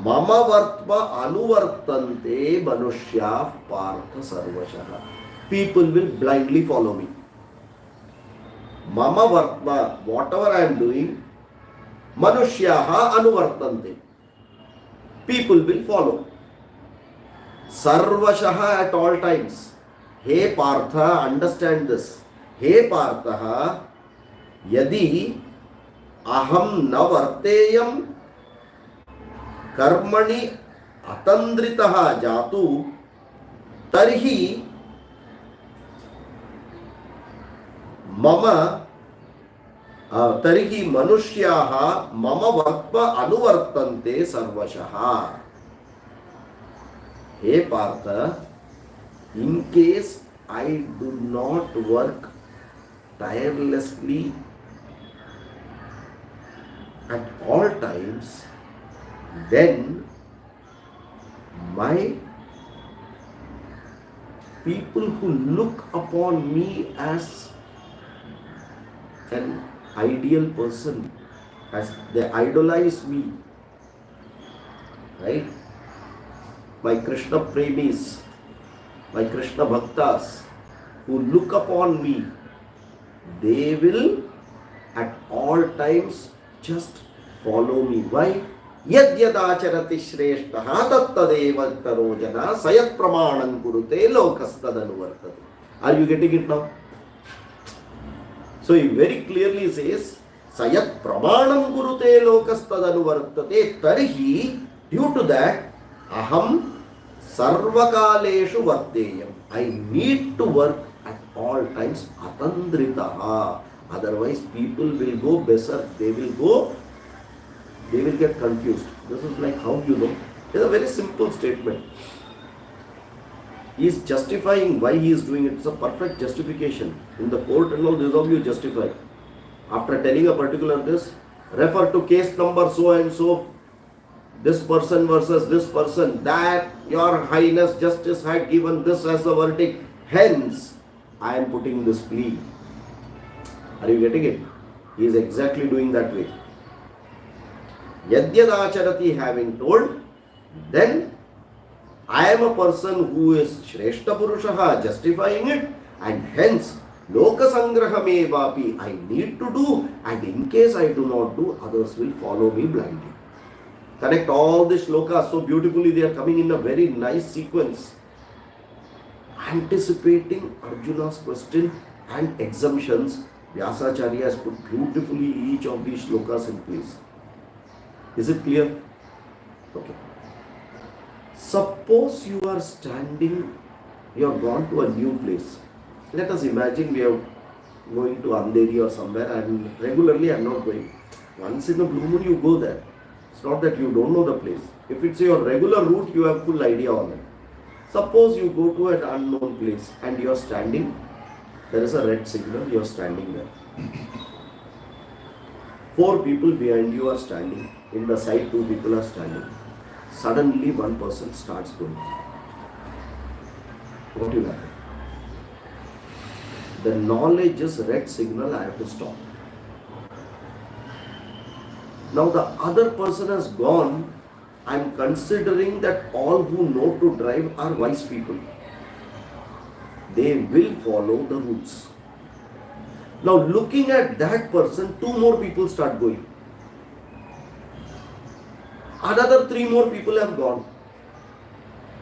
Speaker 1: Mama vartma anuvartante manushya partha sarvashah. People will blindly follow me. Mama vartma, whatever I am doing, manushyaha anuvartante. People will follow. Sarvashah at all times. Hey Partha, understand this. Hey Partha, yadi aham na varteyam कर्मणि अतंद्रितः जातु तर्हि मम तर्हि मनुष्याः मम वर्त्म अनुवर्तन्ते सर्वशः. हे Partha, in case I do not work tirelessly at all times, then my people who look upon me as an ideal person, as they idolize me, right? My Krishna premis, my Krishna bhaktas who look upon me, they will at all times just follow me. Why? यद्यदाचरति श्रेष्ठः तत्तदेव तरो जना सयत् प्रमाणं कुरुते लोकस्तदनुवर्तते. Are you getting it now? So he very clearly says sayat pramanam kurute lokastadanuvartate. Tarhi, due to that, aham sarvakaleshu varteyam. I need to work at all times atandritaha. Otherwise people will go berserk. They will get confused. This is like how you know. It's a very simple statement. He is justifying why he is doing it. It's a perfect justification. In the court and all, this is how you justify. After telling a particular this, refer to case number so and so, this person versus this person, that your highness justice had given this as the verdict. Hence, I am putting this plea. Are you getting it? He is exactly doing that way. Yadyadacharati, having told, then I am a person who is Shreshta Purushaha, justifying it, and hence Loka Sangrahame Vapi, I need to do, and in case I do not do, others will follow me blindly. Connect all the shlokas so beautifully, they are coming in a very nice sequence, anticipating Arjuna's question and exemptions. Vyasacharya has put beautifully each of these shlokas in place. Is it clear? Okay. Suppose you are standing, you have gone to a new place. Let us imagine we are going to Andheri or somewhere, and regularly I am not going. Once in a blue moon you go there. It's not that you don't know the place. If it's your regular route, you have full idea on it. Suppose you go to an unknown place and you are standing, there is a red signal, you are standing there. 4 people behind you are standing. In the side, 2 people are standing. Suddenly, one person starts going. What will happen? The knowledge is red signal, I have to stop. Now the other person has gone. I am considering that all who know to drive are wise people. They will follow the routes. Now looking at that person, 2 more people start going. Another 3 more people have gone.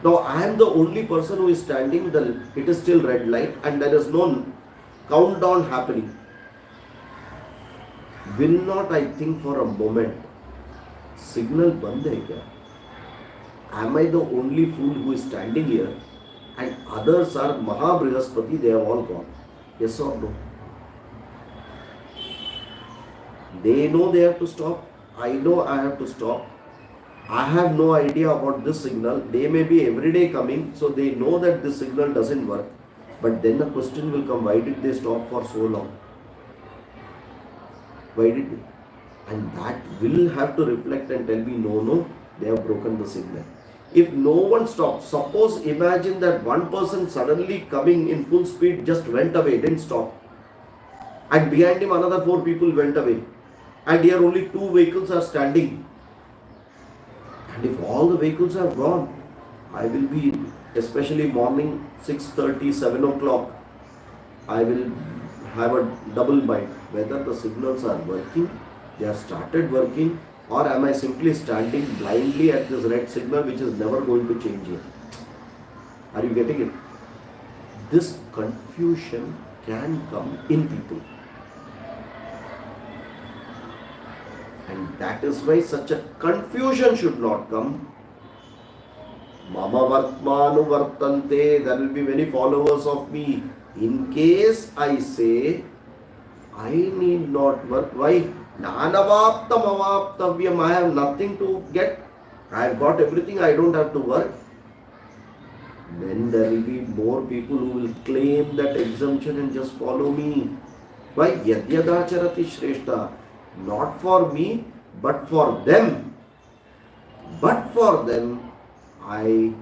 Speaker 1: Now I am the only person who is standing. It is still red light and there is no countdown happening. Will not I think for a moment, signal band hai kya? Am I the only fool who is standing here and others are Mahabrihaspati, they have all gone? Yes or no? They know they have to stop. I know I have to stop. I have no idea about this signal. They may be every day coming, so they know that this signal doesn't work. But then the question will come, why did they stop for so long? Why did they? And that will have to reflect and tell me, no, they have broken the signal. If no one stops, suppose imagine that one person suddenly coming in full speed just went away, didn't stop. And behind him another 4 people went away. And here only 2 vehicles are standing. And if all the vehicles are gone, I will be, especially morning 6:30, 7 o'clock, I will have a double mind whether the signals are working, they have started working, or am I simply standing blindly at this red signal which is never going to change here. Are you getting it? This confusion can come in people. And that is why such a confusion should not come. Mama Vartmanu Vartante, there will be many followers of me. In case I say, I need not work. Why? Nanavaptam avaptavyam. I have nothing to get. I have got everything. I don't have to work. Then there will be more people who will claim that exemption and just follow me. Why? Yadyadacharati Shrestha. Not for me, but for them. But for them, I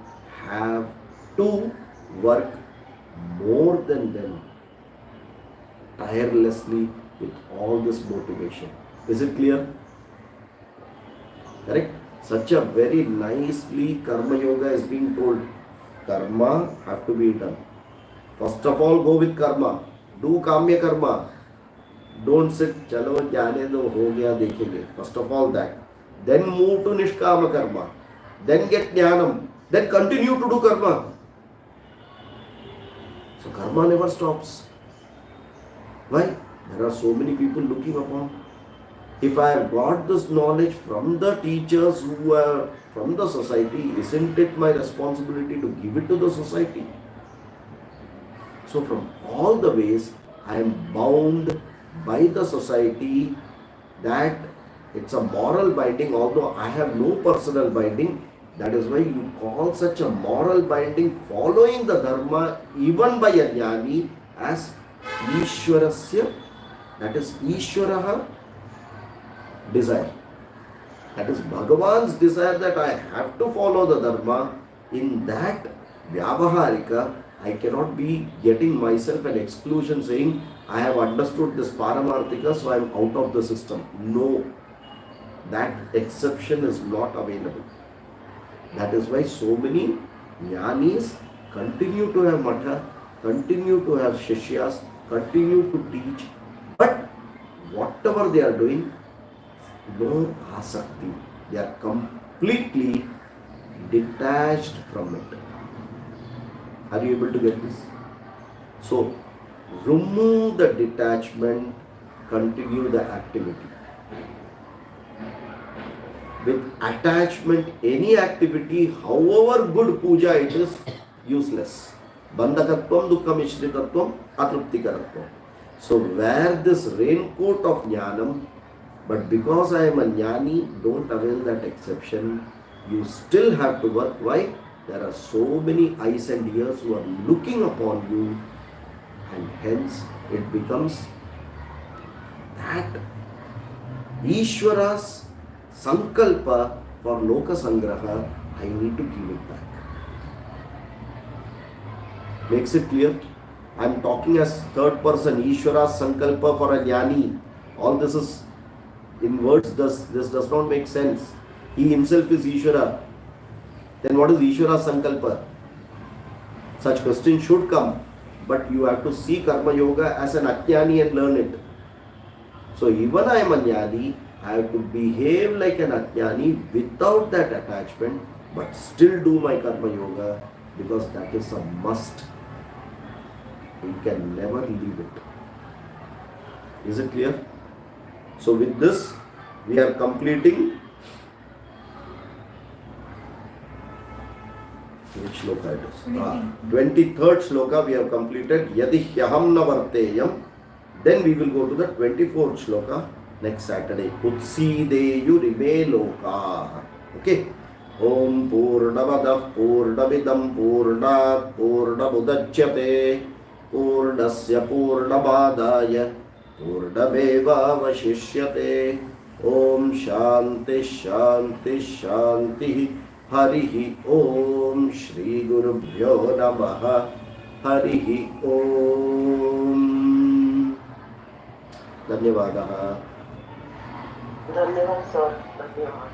Speaker 1: have to work more than them, tirelessly, with all this motivation. Is it clear? Correct? Such a very nicely Karma Yoga is being told. Karma have to be done. First of all, go with karma. Do Kamya Karma. Don't sit, chalo jane do ho gaya dekhenge. First of all that. Then move to Nishkama Karma. Then get Jnanam. Then continue to do karma. So karma never stops. Why? There are so many people looking upon. If I have got this knowledge from the teachers who are from the society, isn't it my responsibility to give it to the society? So from all the ways, I am bound by the society, that it's a moral binding, although I have no personal binding. That is why you call such a moral binding following the dharma even by a jnani as Ishwarasya, that is Ishwaraha desire. That is Bhagavan's desire that I have to follow the dharma. In that Vyavaharika, I cannot be getting myself an exclusion saying I have understood this Paramarthika, so I am out of the system. No, that exception is not available. That is why so many jnanis continue to have matha, continue to have shishyas, continue to teach, but whatever they are doing, no asakti. They are completely detached from it. Are you able to get this? So, remove the detachment, continue the activity. With attachment, any activity, however good puja it is, useless. Bandhakatvam, dukkhamishritatvam, atruptikaratvam. So wear this raincoat of jnanam, but because I am a jnani, don't avail that exception. You still have to work. Why? There are so many eyes and ears who are looking upon you, and hence it becomes that Ishwara's sankalpa for loka sangraha, I need to give it back. Makes it clear? I am talking as third person, Ishwara's sankalpa for a jnani. All this is in words, this does not make sense. He himself is Ishwara. Then what is Ishwara's sankalpa? Such questions should come, but you have to see Karma Yoga as an ajnani and learn it. So even I am a jnani, I have to behave like an ajnani without that attachment, but still do my Karma Yoga, because that is a must. You can never leave it. Is it clear? So with this, we are completing. Which shloka it is? 23rd shloka we have completed. Yadi hyaham na varteyam. Then we will go to the 24th shloka next Saturday. Utsideyurime loka. Okay. Om Purnavadah Purnamidam Purnat Purnamudachyate Purnasya Purnamadaya Purnameva Vashishyate. Om Shanti Shanti Shanti. Harihi Om Shri Gurubhyo Namaha. Harihi Om. Dhanyavadaha.
Speaker 2: धन्यवाद sir.
Speaker 1: धन्यवाद.